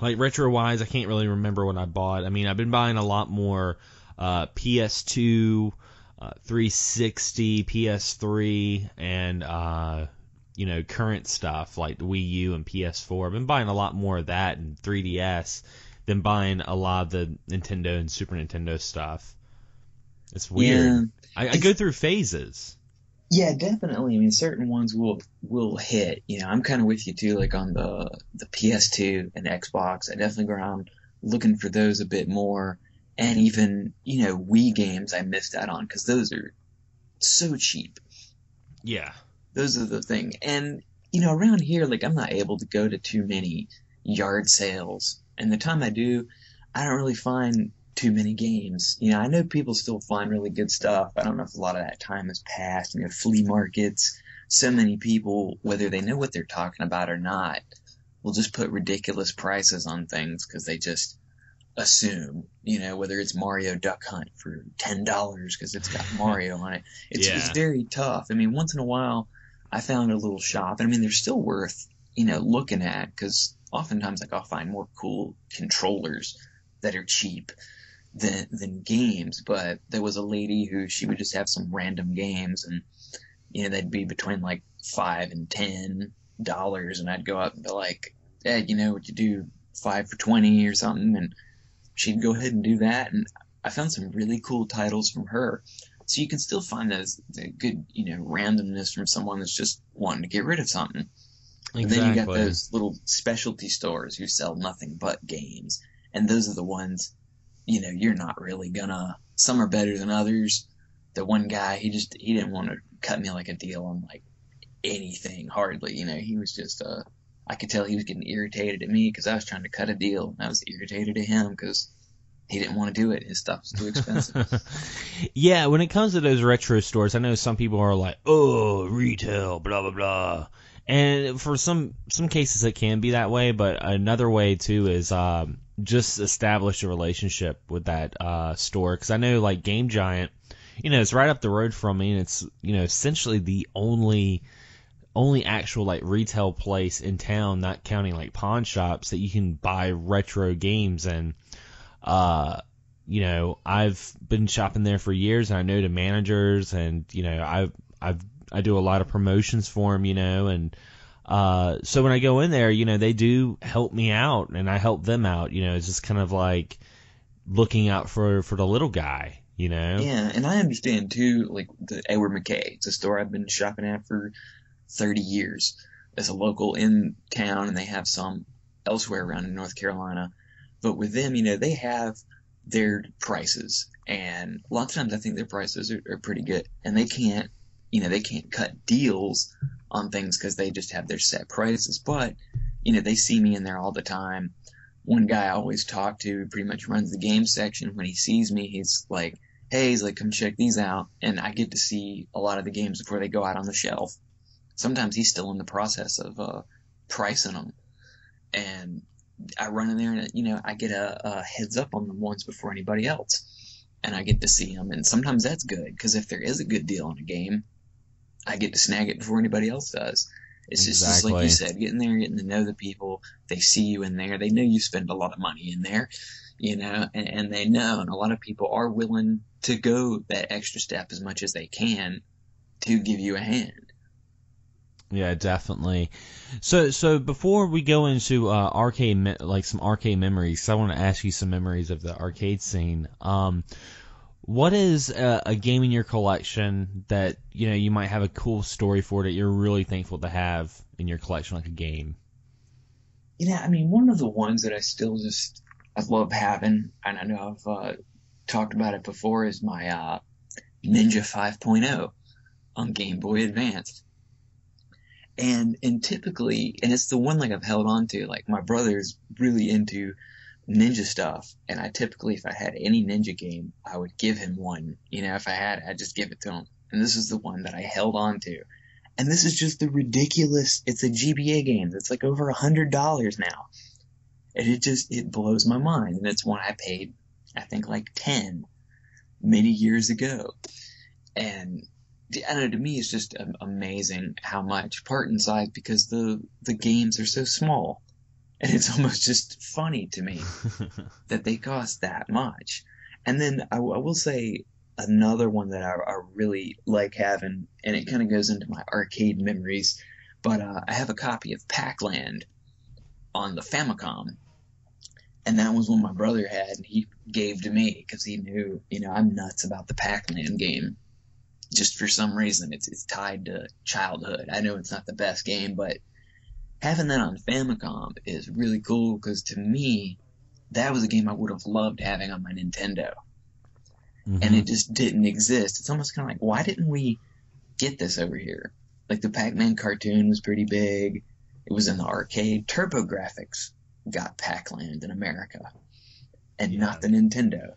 like retro wise, I can't really remember what I bought. I mean, I've been buying a lot more PS2, 360, PS3, and current stuff like the Wii U and PS4. I've been buying a lot more of that and 3DS than buying a lot of the Nintendo and Super Nintendo stuff. It's weird. Yeah, I go through phases. Yeah, definitely. I mean, certain ones will hit. I'm kind of with you too. Like on the PS2 and Xbox, I definitely go around looking for those a bit more. And even Wii games I missed out on because those are so cheap. Yeah, those are the thing. And around here, like I'm not able to go to too many yard sales. And the time I do, I don't really find too many games. I know people still find really good stuff. I don't know if a lot of that time has passed. Flea markets, so many people, whether they know what they're talking about or not, will just put ridiculous prices on things because they just assume, whether it's Mario Duck Hunt for $10 because it's got Mario on it. It's very tough. I mean, once in a while, I found a little shop, and I mean, they're still worth, looking at because oftentimes like I'll find more cool controllers that are cheap than games. But there was a lady who she would just have some random games, and they'd be between like $5 and $10, and I'd go up and be like, Ed, would you do 5 for $20 or something? And she'd go ahead and do that, and I found some really cool titles from her. So you can still find the good randomness from someone that's just wanting to get rid of something. Exactly. And then you got those little specialty stores who sell nothing but games. And those are the ones, you're not really gonna, some are better than others. The one guy, he didn't want to cut me like a deal on like anything, hardly. He was just, I could tell he was getting irritated at me because I was trying to cut a deal. And I was irritated at him because he didn't want to do it. His stuff was too expensive. Yeah, when it comes to those retro stores, I know some people are like, oh, retail, blah, blah, blah. And for some cases it can be that way, but another way too is just establish a relationship with that store. Because I know like Game Giant, it's right up the road from me, and it's essentially the only actual like retail place in town, not counting like pawn shops, that you can buy retro games. And I've been shopping there for years, and I know the managers, and I do a lot of promotions for them, and so when I go in there, they do help me out, and I help them out. It's just kind of like looking out for the little guy, Yeah, and I understand too, like the Edward McKay. It's a store I've been shopping at for 30 years as a local in town, and they have some elsewhere around in North Carolina. But with them, they have their prices, and a lot of times I think their prices are pretty good, and they can't cut deals on things because they just have their set prices. But, they see me in there all the time, one guy I always talk to, who pretty much runs the game section. When he sees me, he's like, hey, he's like, come check these out. And I get to see a lot of the games before they go out on the shelf. Sometimes he's still in the process of pricing them. And I run in there and, you know, I get a heads up on them once before anybody else. And I get to see them. And sometimes that's good, because if there is a good deal on a game, I get to snag it before anybody else does. It's just like you said, getting there, getting to know the people. They see you in there. They know you spend a lot of money in there, you know, and they know. And a lot of people are willing to go that extra step as much as they can to give you a hand. Yeah, definitely. So before we go into some arcade memories, I want to ask you some memories of the arcade scene. What is a game in your collection that, you know, you might have a cool story for that you're really thankful to have in your collection, like a game? Yeah, I mean, one of the ones that I love having, and I know I've talked about it before, is my Ninja 5.0 on Game Boy Advance. And typically, and it's the one like I've held on to, like my brother's really into ninja stuff, and I typically, if I had any ninja game, I would give him one. You know, if I had it, I'd just give it to him. And this is the one that I held on to. And this is just the ridiculous, it's a GBA game that's like over $100 now. And it blows my mind. And it's one I paid, I think, like 10 many years ago. And I don't know, to me, it's just amazing how much, part in size, because the games are so small. And it's almost just funny to me that they cost that much. And then I will say another one that I really like having, and it kind of goes into my arcade memories, but I have a copy of Pac-Land on the Famicom. And that was one my brother had, and he gave to me because he knew, you know, I'm nuts about the Pac-Land game. Just for some reason, it's tied to childhood. I know it's not the best game, but having that on Famicom is really cool, because to me, that was a game I would have loved having on my Nintendo. Mm-hmm. And it just didn't exist. It's almost kind of like, why didn't we get this over here? Like the Pac-Man cartoon was pretty big. It was in the arcade. TurboGrafx got Pac-Land in America, and not the Nintendo.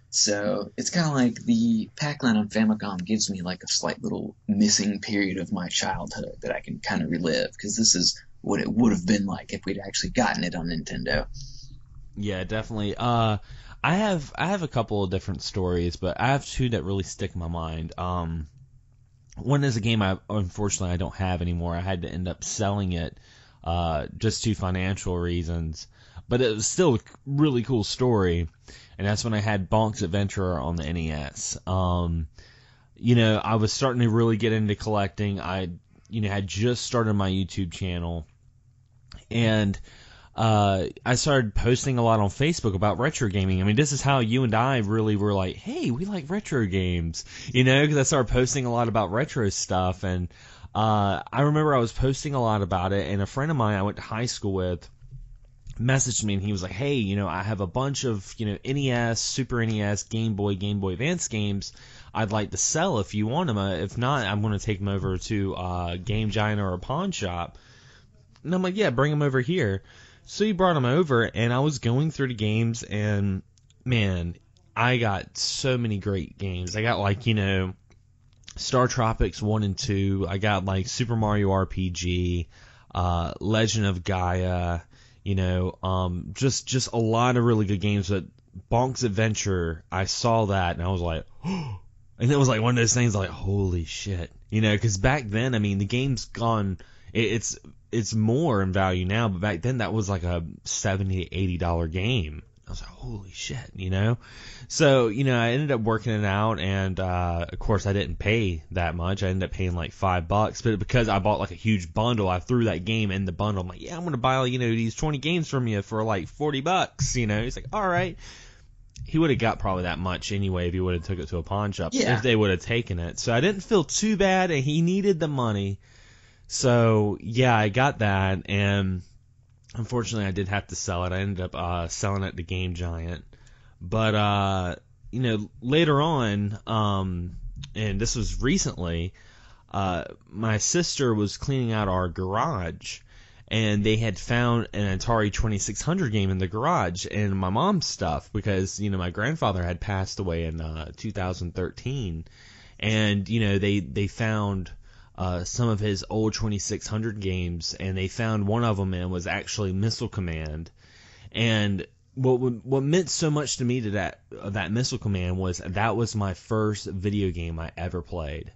So it's kind of like the Pac-Land on Famicom gives me like a slight little missing period of my childhood that I can kind of relive, because this is what it would have been like if we'd actually gotten it on Nintendo. Yeah, definitely. I have a couple of different stories, but I have two that really stick in my mind. One is a game unfortunately I don't have anymore. I had to end up selling it just to financial reasons, but it was still a really cool story. And that's when I had Bonk's Adventure on the NES. You know, I was starting to really get into collecting. I, you know, had just started my YouTube channel, and I started posting a lot on Facebook about retro gaming. I mean, this is how you and I really were like, hey, we like retro games, you know, because I started posting a lot about retro stuff. And I remember I was posting a lot about it, and a friend of mine I went to high school with messaged me, and he was like, hey, you know, I have a bunch of, you know, NES, Super NES, Game Boy Advance games I'd like to sell if you want them. If not, I'm going to take them over to Game Giant or a pawn shop. And I'm like, yeah, bring them over here. So he brought them over, and I was going through the games, and man, I got so many great games. I got, like, you know, Star Tropics 1 and 2. I got, like, Super Mario RPG, Legend of Gaia, you know, just a lot of really good games. But Bonk's Adventure, I saw that, and I was like, oh, and it was like one of those things like, holy shit, you know, because back then, I mean, the game's gone, it's more in value now, but back then that was like a $70 to $80 game. I was like, holy shit, you know? So, you know, I ended up working it out, and of course I didn't pay that much. I ended up paying like $5, but because I bought like a huge bundle, I threw that game in the bundle. I'm like, yeah, I'm going to buy, you know, these 20 games from you for like $40, you know? He's like, all right. He would have got probably that much anyway if he would have took it to a pawn shop, if they would have taken it. So I didn't feel too bad, and he needed the money. So, yeah, I got that, and unfortunately I did have to sell it. I ended up selling it to Game Giant. But, you know, later on, and this was recently, my sister was cleaning out our garage, and they had found an Atari 2600 game in the garage and my mom's stuff because, my grandfather had passed away in 2013. And, they found some of his old 2600 games, and they found one of them, and it was actually Missile Command. And what meant so much to me to that Missile Command was that was my first video game I ever played.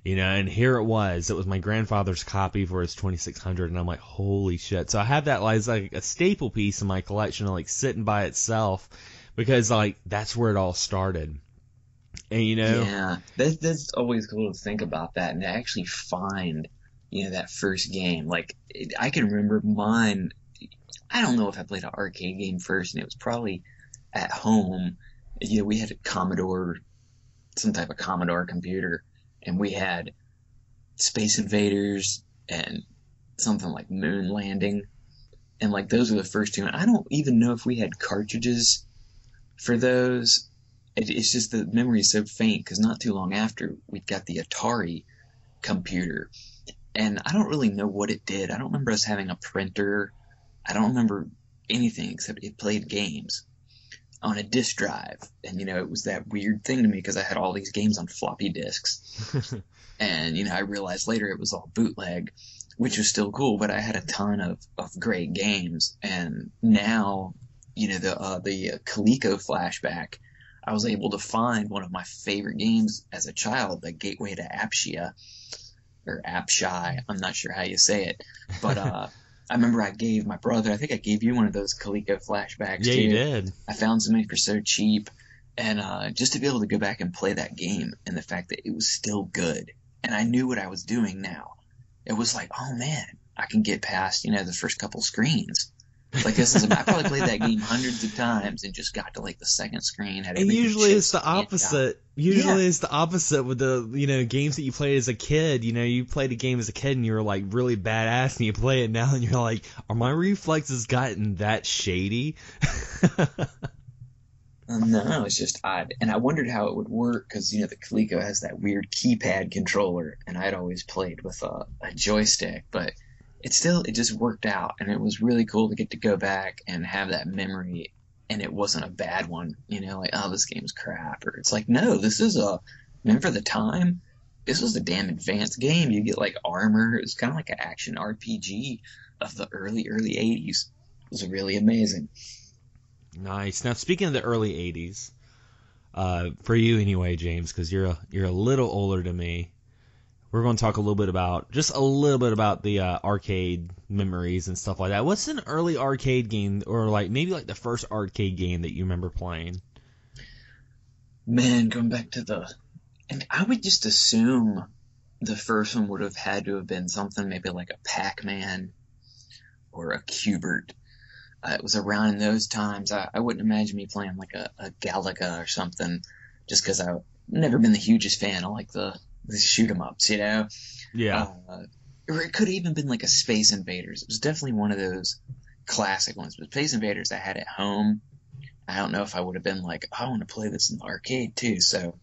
And here it was my grandfather's copy for his 2600, and I'm like, holy shit. So I have that as like a staple piece in my collection, like sitting by itself, because like that's where it all started. And yeah, that's always cool to think about that and to actually find, that first game. Like I can remember mine. I don't know if I played an arcade game first, and it was probably at home. We had a Commodore, some type of Commodore computer, and we had Space Invaders and something like Moon Landing, and like those were the first two. And I don't even know if we had cartridges for those. It's just the memory is so faint because not too long after we got the Atari computer, and I don't really know what it did. I don't remember us having a printer. I don't remember anything except it played games on a disk drive, and it was that weird thing to me because I had all these games on floppy disks, and I realized later it was all bootleg, which was still cool, but I had a ton of great games, and now the Coleco flashback. I was able to find one of my favorite games as a child, the Gateway to Apshia, or Apshai. I'm not sure how you say it. But I remember I gave my brother, I think I gave you one of those Coleco flashbacks too. Yeah, you did. I found something for so cheap. And just to be able to go back and play that game, and the fact that it was still good. And I knew what I was doing now. It was like, oh man, I can get past, the first couple screens. Like I probably played that game hundreds of times and just got to like the second screen. And usually it's the opposite. It's the opposite with the games that you played as a kid. You played a game as a kid and you were like really badass, and you play it now and you're like, are my reflexes gotten that shady? No, it's just odd. And I wondered how it would work because the Coleco has that weird keypad controller, and I'd always played with a joystick, but it just worked out, and it was really cool to get to go back and have that memory, and it wasn't a bad one, like, oh, this game's crap, or it's like, no, this is for the time, this was a damn advanced game. You get like armor. It's kind of like an action RPG of the early 80s. It was really amazing. Nice. Now, speaking of the early 80s, for you anyway, James, because you're a little older than me, we're going to talk a little bit about the arcade memories and stuff like that. What's an early arcade game, or maybe the first arcade game that you remember playing? Man, going back to and I would just assume the first one would have had to have been something maybe like a Pac-Man or a Q*bert. It was around in those times. I wouldn't imagine me playing like a Galaga or something, just because I've never been the hugest fan of like the shoot 'em ups, Yeah. Or it could have even been like a Space Invaders. It was definitely one of those classic ones. But Space Invaders I had at home. I don't know if I would have been like, oh, I want to play this in the arcade too. So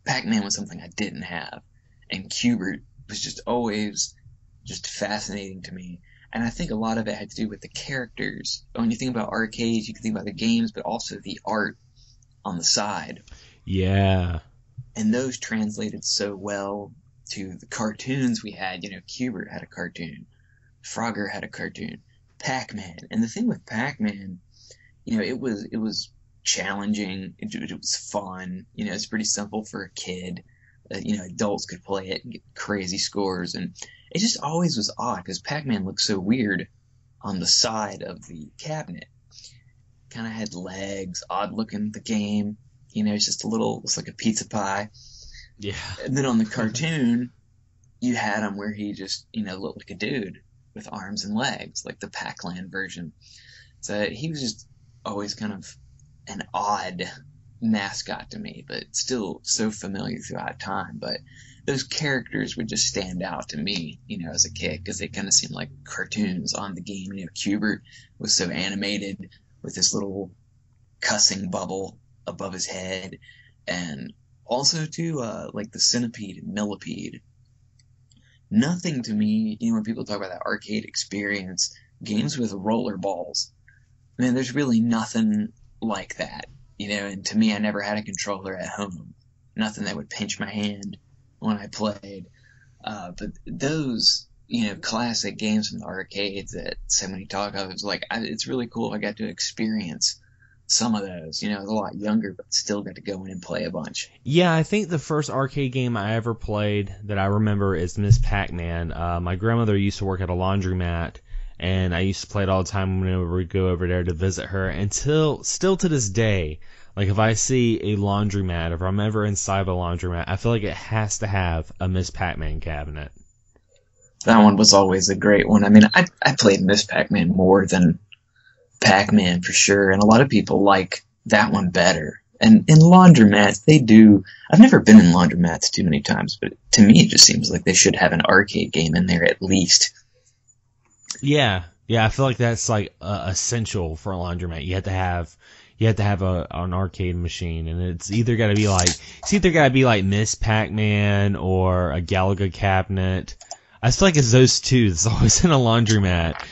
Pac-Man was something I didn't have. And Q*bert was just always just fascinating to me. And I think a lot of it had to do with the characters. When you think about arcades, you can think about the games, but also the art on the side. Yeah. And those translated so well to the cartoons we had. Q*bert had a cartoon. Frogger had a cartoon. Pac-Man. And the thing with Pac-Man, it was challenging. It was fun. It's pretty simple for a kid. Adults could play it and get crazy scores. And it just always was odd because Pac-Man looked so weird on the side of the cabinet. Kind of had legs, odd looking, the game. It's just it's like a pizza pie. Yeah. And then on the cartoon, you had him where he just, looked like a dude with arms and legs, like the Pac-Land version. So he was just always kind of an odd mascot to me, but still so familiar throughout time. But those characters would just stand out to me, as a kid, because they kind of seemed like cartoons on the game. Q*bert was so animated with this little cussing bubble above his head, and also too like the Centipede and Millipede. Nothing to me, when people talk about that arcade experience, games with roller balls. Man, there's really nothing like that, and to me, I never had a controller at home. Nothing that would pinch my hand when I played. But those, classic games from the arcades that so many talk of, it's really cool I got to experience some of those. I was a lot younger, but still got to go in and play a bunch. Yeah, I think the first arcade game I ever played that I remember is Miss Pac-Man. My grandmother used to work at a laundromat, and I used to play it all the time whenever we'd go over there to visit her. Still to this day, like if I see a laundromat, if I'm ever inside of a laundromat, I feel like it has to have a Miss Pac-Man cabinet. That one was always a great one. I mean, I played Miss Pac-Man more than Pac-Man for sure, and a lot of people like that one better. And in laundromats, they do. I've never been in laundromats too many times, but to me, it just seems like they should have an arcade game in there at least. Yeah, I feel like that's like essential for a laundromat. You have to have an arcade machine, and it's either got to be like Miss Pac-Man or a Galaga cabinet. I feel like it's those two that's always in a laundromat,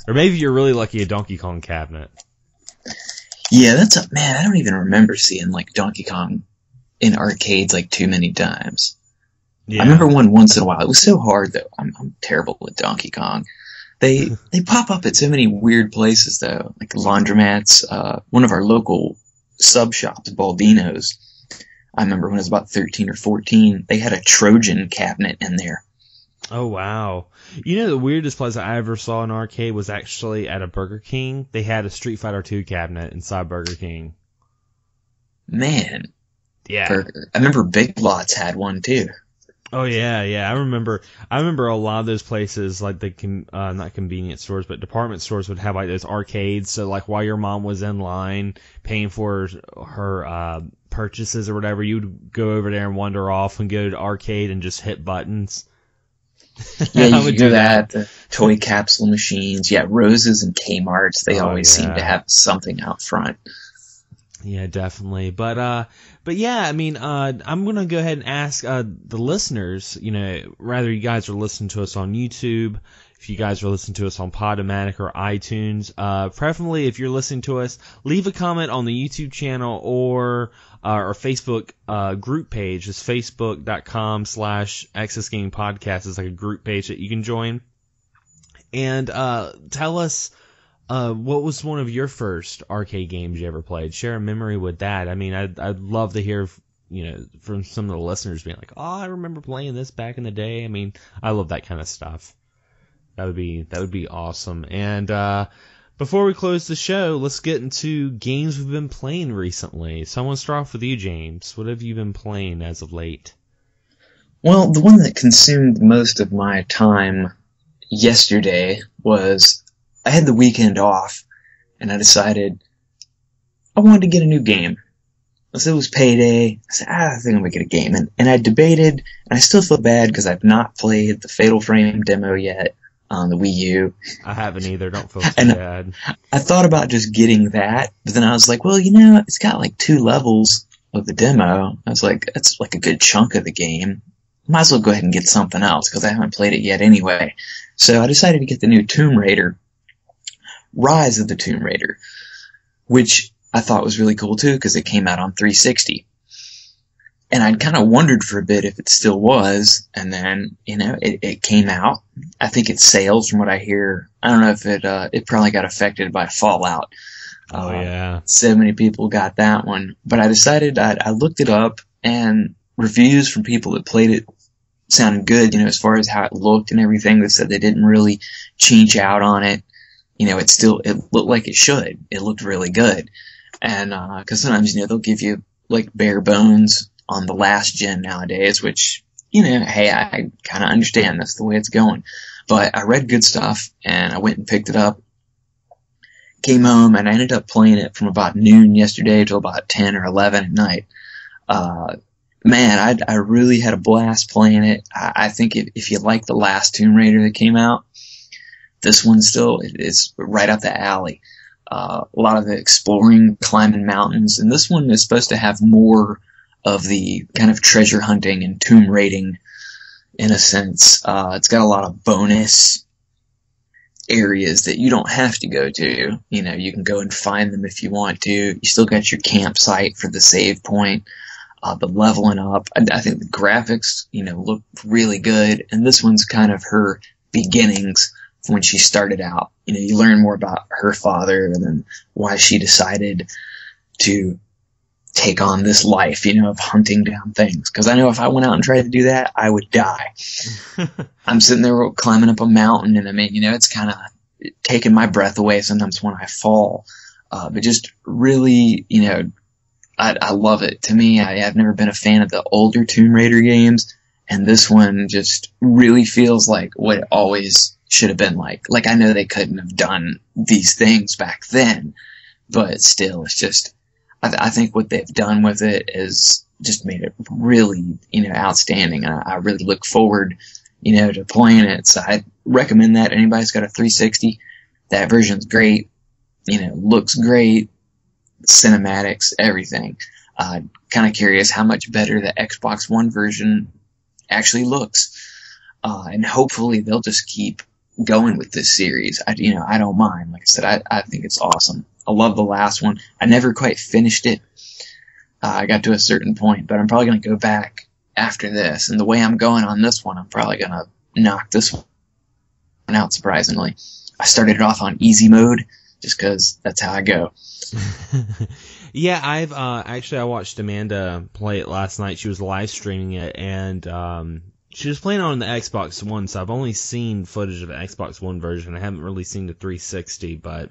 or maybe you're really lucky a Donkey Kong cabinet. Yeah, man. I don't even remember seeing like Donkey Kong in arcades like too many times. Yeah. I remember one once in a while. It was so hard though. I'm terrible with Donkey Kong. They pop up at so many weird places though, like laundromats. One of our local sub shops, Baldino's. I remember when I was about 13 or 14, they had a Trojan cabinet in there. Oh wow! The weirdest place I ever saw an arcade was actually at a Burger King. They had a Street Fighter 2 cabinet inside Burger King. Man, yeah. Burger. I remember Big Lots had one too. Oh yeah. I remember a lot of those places, like not convenience stores, but department stores would have like those arcades. So like while your mom was in line paying for her purchases or whatever, you'd go over there and wander off and go to the arcade and just hit buttons. Yeah, you could do that. The toy capsule machines. Yeah, Rose's and Kmart's. They always seem to have something out front. Yeah, definitely. But yeah, I mean, I'm going to go ahead and ask the listeners, rather you guys are listening to us on YouTube, if you guys are listening to us on Podomatic or iTunes, preferably if you're listening to us, leave a comment on the YouTube channel or our Facebook group page. It's facebook.com/Access Gaming Podcast. It's like a group page that you can join. And tell us what was one of your first arcade games you ever played? Share a memory with that. I mean, I'd love to hear, from some of the listeners being like, "Oh, I remember playing this back in the day." I mean, I love that kind of stuff. That would be awesome. And before we close the show, let's get into games we've been playing recently. So I want to start off with you, James. What have you been playing as of late? Well, the one that consumed most of my time yesterday was I had the weekend off, and I decided I wanted to get a new game. So it was payday. I said, I think I'm going to get a game. And I debated, and I still feel bad because I've not played the Fatal Frame demo yet on the Wii U. I haven't either. Don't feel too bad. I thought about just getting that, but then I was like, well, it's got like 2 levels of the demo. I was like, that's like a good chunk of the game. Might as well go ahead and get something else because I haven't played it yet anyway. So I decided to get the new Tomb Raider, Rise of the Tomb Raider, which I thought was really cool too because it came out on 360. And I'd kind of wondered for a bit if it still was, and then, it came out. I think it sales from what I hear. I don't know if it probably got affected by Fallout. Oh, yeah. So many people got that one. But I decided, I looked it up, and reviews from people that played it sounded good, as far as how it looked and everything. They said they didn't really change out on it. It looked like it should. It looked really good. And, cause sometimes, they'll give you, like, bare bones on the last gen nowadays, which, hey, I kind of understand. That's the way it's going. But I read good stuff, and I went and picked it up. Came home, and I ended up playing it from about noon yesterday till about 10 or 11 at night. Man, I really had a blast playing it. I think if you like the last Tomb Raider that came out, this one still is right up the alley. A lot of the exploring, climbing mountains, and this one is supposed to have more of the kind of treasure hunting and tomb raiding in a sense. It's got a lot of bonus areas that you don't have to go to. You know, you can go and find them if you want to. You still got your campsite for the save point. The leveling up. I think the graphics, you know, look really good. And this one's kind of her beginnings when she started out. You know, you learn more about her father and then why she decided to take on this life, you know, of hunting down things. Because I know if I went out and tried to do that, I would die. I'm sitting there climbing up a mountain, and I mean, you know, it's kind of taking my breath away sometimes when I fall. But just really, you know, I love it. To me, I've never been a fan of the older Tomb Raider games, and this one just really feels like what it always should have been like. Like, I know they couldn't have done these things back then, but still, it's just, I think what they've done with it is just made it really, you know, outstanding. And I really look forward, you know, to playing it. So I recommend that. Anybody's got a 360, that version's great, you know, looks great. Cinematics, everything. Kind of curious how much better the Xbox One version actually looks. And hopefully they'll just keep going with this series. I don't mind. Like I said, I think it's awesome. I love the last one. I never quite finished it. I got to a certain point, but I'm probably going to go back after this. And the way I'm going on this one, I'm probably going to knock this one out, surprisingly. I started it off on easy mode just because that's how I go. Yeah, I've actually I watched Amanda play it last night. She was live streaming it, and she was playing on the Xbox One, so I've only seen footage of the Xbox One version. I haven't really seen the 360, but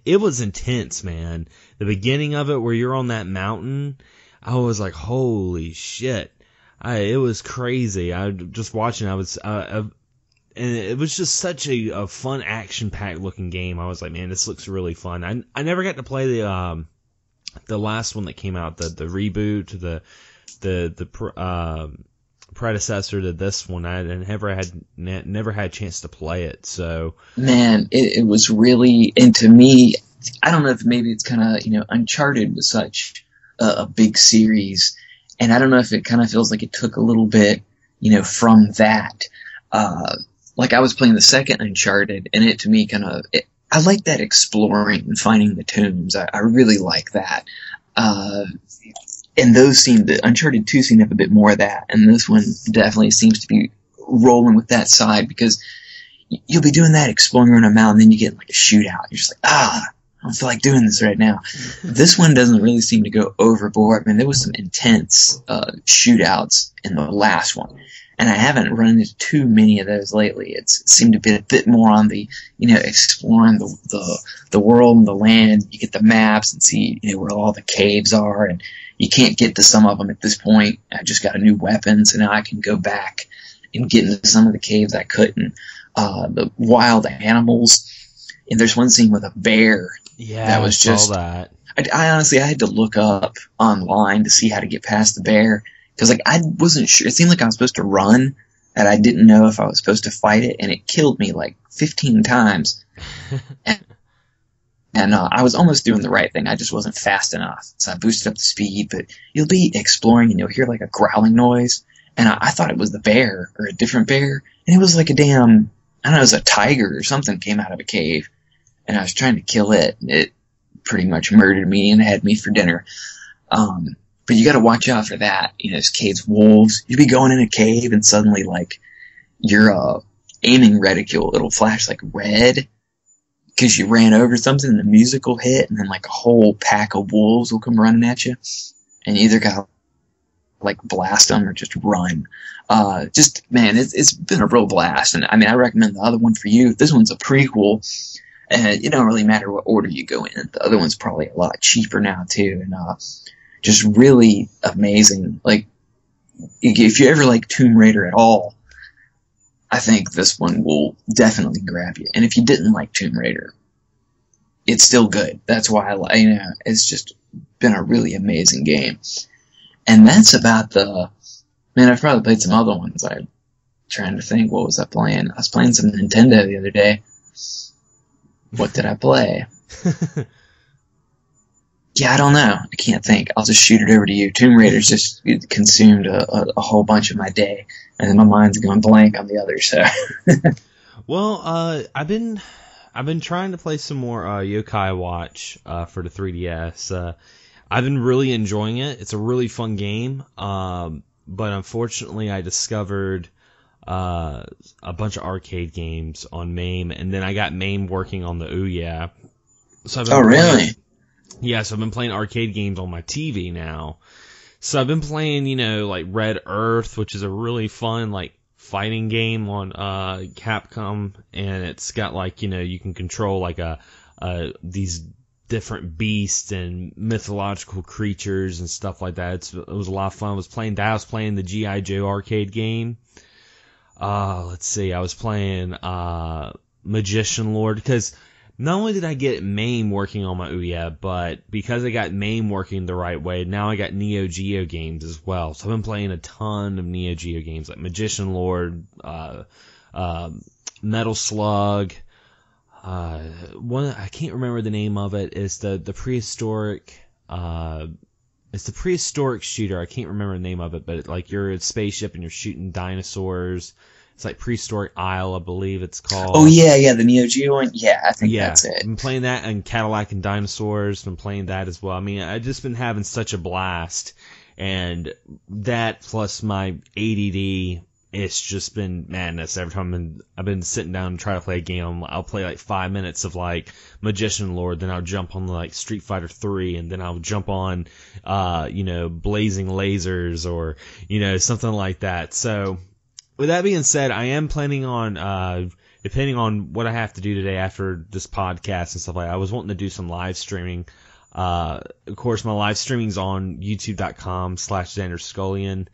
it was intense, man. The beginning of it, where you're on that mountain, I was like, holy shit. It was crazy. I just watching, and it was just such a fun, action-packed looking game. I was like, man, this looks really fun. I never got to play the last one that came out, the reboot, the predecessor to this one. I never had a chance to play it. So, man, it was really, and to me, I don't know if maybe it's kind of, you know, Uncharted was such a big series, and I don't know if it kind of feels like it took a little bit, you know, from that. Like, I was playing the second Uncharted, and it, to me, I like that exploring and finding the tombs. I really like that. And the Uncharted 2 seemed to have a bit more of that, and this one definitely seems to be rolling with that side, because you'll be doing that, exploring around a mountain, then you get like a shootout. You're just like, I don't feel like doing this right now. This one doesn't really seem to go overboard. Man, there was some intense shootouts in the last one. And I haven't run into too many of those lately. It seemed to be a bit more on the, you know, exploring the world and the land. You get the maps and see, you know, where all the caves are, and you can't get to some of them at this point. I just got a new weapon, so now I can go back and get into some of the caves I couldn't. The wild animals, and there's one scene with a bear. Yeah, that was just. I honestly, I had to look up online to see how to get past the bear. Because, like, I wasn't sure. It seemed like I was supposed to run, and I didn't know if I was supposed to fight it, and it killed me, like, 15 times. and I was almost doing the right thing. I just wasn't fast enough. So I boosted up the speed, but you'll be exploring, and you'll hear, like, a growling noise, and I thought it was the bear, or a different bear, and it was like a damn, I don't know, it was a tiger or something came out of a cave, and I was trying to kill it, and it pretty much murdered me and had me for dinner. But you gotta watch out for that. You know, there's caves, wolves. You'll be going in a cave and suddenly, like, your aiming reticule, it'll flash, like, red because you ran over something and the music will hit, and then, like, a whole pack of wolves will come running at you. And you either gotta, like, blast them or just run. Man, it's been a real blast. And, I mean, I recommend the other one for you. This one's a prequel, and it don't really matter what order you go in. The other one's probably a lot cheaper now, too. And, just really amazing. Like, if you ever like Tomb Raider at all, I think this one will definitely grab you. And if you didn't like Tomb Raider, it's still good. That's why it's just been a really amazing game. And that's about man, I've probably played some other ones. I'm trying to think, what was I playing? I was playing some Nintendo the other day. What did I play? Yeah, I don't know. I can't think. I'll just shoot it over to you. Tomb Raider's just consumed a whole bunch of my day, and then my mind's going blank on the others. So. Well, I've been I've been trying to play some more Yokai Watch for the 3DS. I've been really enjoying it. It's a really fun game, but unfortunately I discovered a bunch of arcade games on MAME, and then I got MAME working on the Ouya. So really? Yeah, so I've been playing arcade games on my TV now. So I've been playing, like Red Earth, which is a really fun, fighting game on Capcom, and it's got you can control these different beasts and mythological creatures and stuff like that. It was a lot of fun. I was playing the G.I. Joe arcade game. Let's see, I was playing Magician Lord, because not only did I get MAME working on my Ouya, but because I got MAME working the right way, now I got Neo Geo games as well. So I've been playing a ton of Neo Geo games, like Magician Lord, Metal Slug. One, I can't remember the name of it. It's the prehistoric. It's the prehistoric shooter. I can't remember the name of it, but you're a spaceship and you're shooting dinosaurs. It's like Prehistoric Isle, I believe it's called. Oh, yeah, the Neo Geo one? Yeah, I think that's it. I've been playing that, and Cadillac and Dinosaurs, been playing that as well. I mean, I've just been having such a blast, and that plus my ADD, it's just been madness. Every time I've been sitting down and trying to play a game, I'll play 5 minutes of Magician Lord, then I'll jump on Street Fighter 3, and then I'll jump on, Blazing Lasers, or, something like that. So, with that being said, I am planning on, depending on what I have to do today after this podcast and stuff like that, I was wanting to do some live streaming. Of course, my live streaming's on youtube.com/Xander Scullion,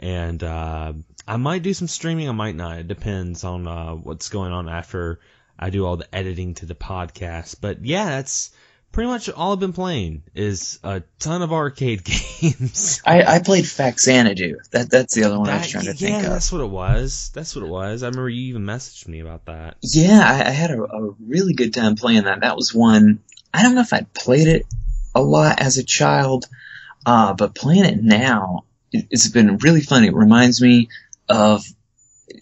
and I might do some streaming, I might not. It depends on what's going on after I do all the editing to the podcast. But yeah, that's pretty much all I've been playing, is a ton of arcade games. I played Faxanadu. That's the other one I was trying to think of. Yeah, that's what it was. I remember you even messaged me about that. Yeah, I had a really good time playing that. That was one, I don't know if I'd played it a lot as a child, but playing it now, it's been really fun. It reminds me of,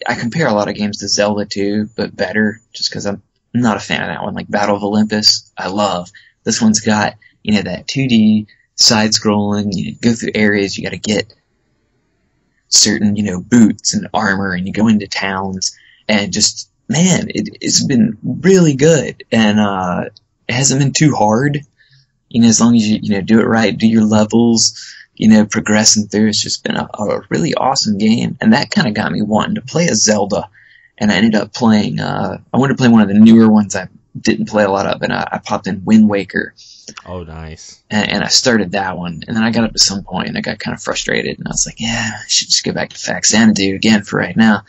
I compare a lot of games to Zelda 2, but better, just because I'm not a fan of that one. Like Battle of Olympus, I love. This one's got, that 2D side-scrolling, you go through areas, you gotta get certain, boots and armor, and you go into towns, and just, man, it's been really good, and it hasn't been too hard, as long as you do it right, do your levels, progressing through. It's just been a really awesome game, and that kind of got me wanting to play a Zelda, and I ended up playing, I wanted to play one of the newer ones I didn't play a lot of, and I popped in Wind Waker. Oh, nice. And I started that one, and then I got up to some point, and I got kind of frustrated, and I was like, yeah, I should just go back to Faxanadu again for right now.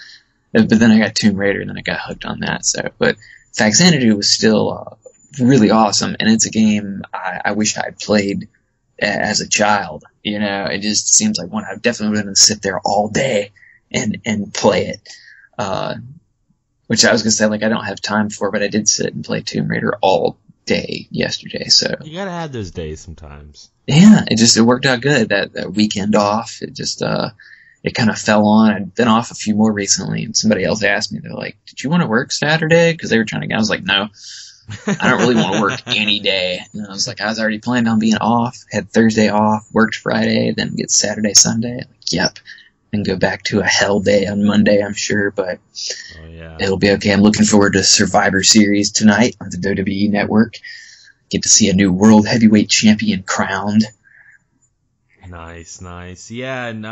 But then I got Tomb Raider, and then I got hooked on that. But Faxanadu was still really awesome, and it's a game I wish I'd played as a child. It just seems like one I definitely would sit there all day and play it. Which I was going to say, I don't have time for, but I did sit and play Tomb Raider all day yesterday, so. You gotta have those days sometimes. Yeah, it worked out good, that weekend off. It just, it kind of fell on. I'd been off a few more recently, and somebody else asked me, they're like, did you want to work Saturday? Because they were trying to get, I was like, no, I don't really want to work any day. And I was like, I was already planning on being off, had Thursday off, worked Friday, then get Saturday, Sunday. Yep. And go back to a hell day on Monday, I'm sure, but It'll be okay. I'm looking forward to Survivor Series tonight on the WWE Network. Get to see a new World Heavyweight Champion crowned. Nice. Yeah, and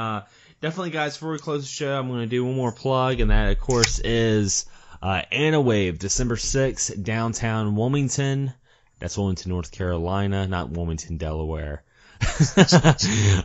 definitely, guys, before we close the show, I'm going to do one more plug, and that, of course, is Anna Wave, December 6th, downtown Wilmington. That's Wilmington, North Carolina, not Wilmington, Delaware.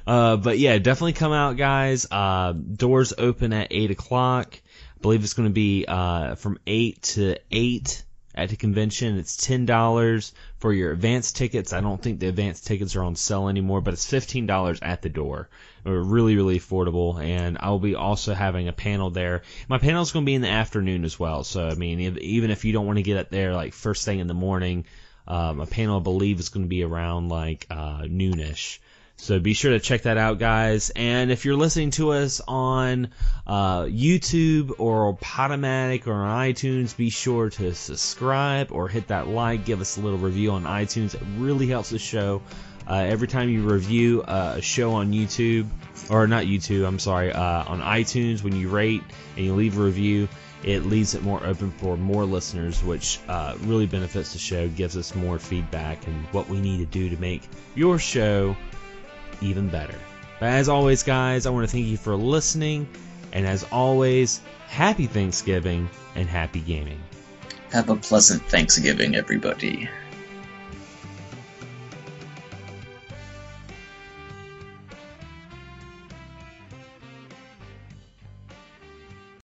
But yeah, definitely come out, guys. Doors open at 8 o'clock. I believe it's going to be from 8 to 8 at the convention. It's $10 for your advance tickets. I don't think the advance tickets are on sale anymore, but it's $15 at the door. Really, really affordable. And I will be also having a panel there. My panel is going to be in the afternoon as well. So, I mean, even if you don't want to get up there first thing in the morning, a panel, I believe, is going to be around noonish. So be sure to check that out, guys. And if you're listening to us on YouTube or Podomatic or on iTunes, be sure to subscribe or hit that like. Give us a little review on iTunes. It really helps the show. Every time you review a show on YouTube, or not YouTube, I'm sorry, on iTunes, when you rate and you leave a review, it leaves it more open for more listeners, which really benefits the show, gives us more feedback and what we need to do to make your show even better. But as always, guys, I want to thank you for listening, and as always, happy Thanksgiving and happy gaming. Have a pleasant Thanksgiving, everybody.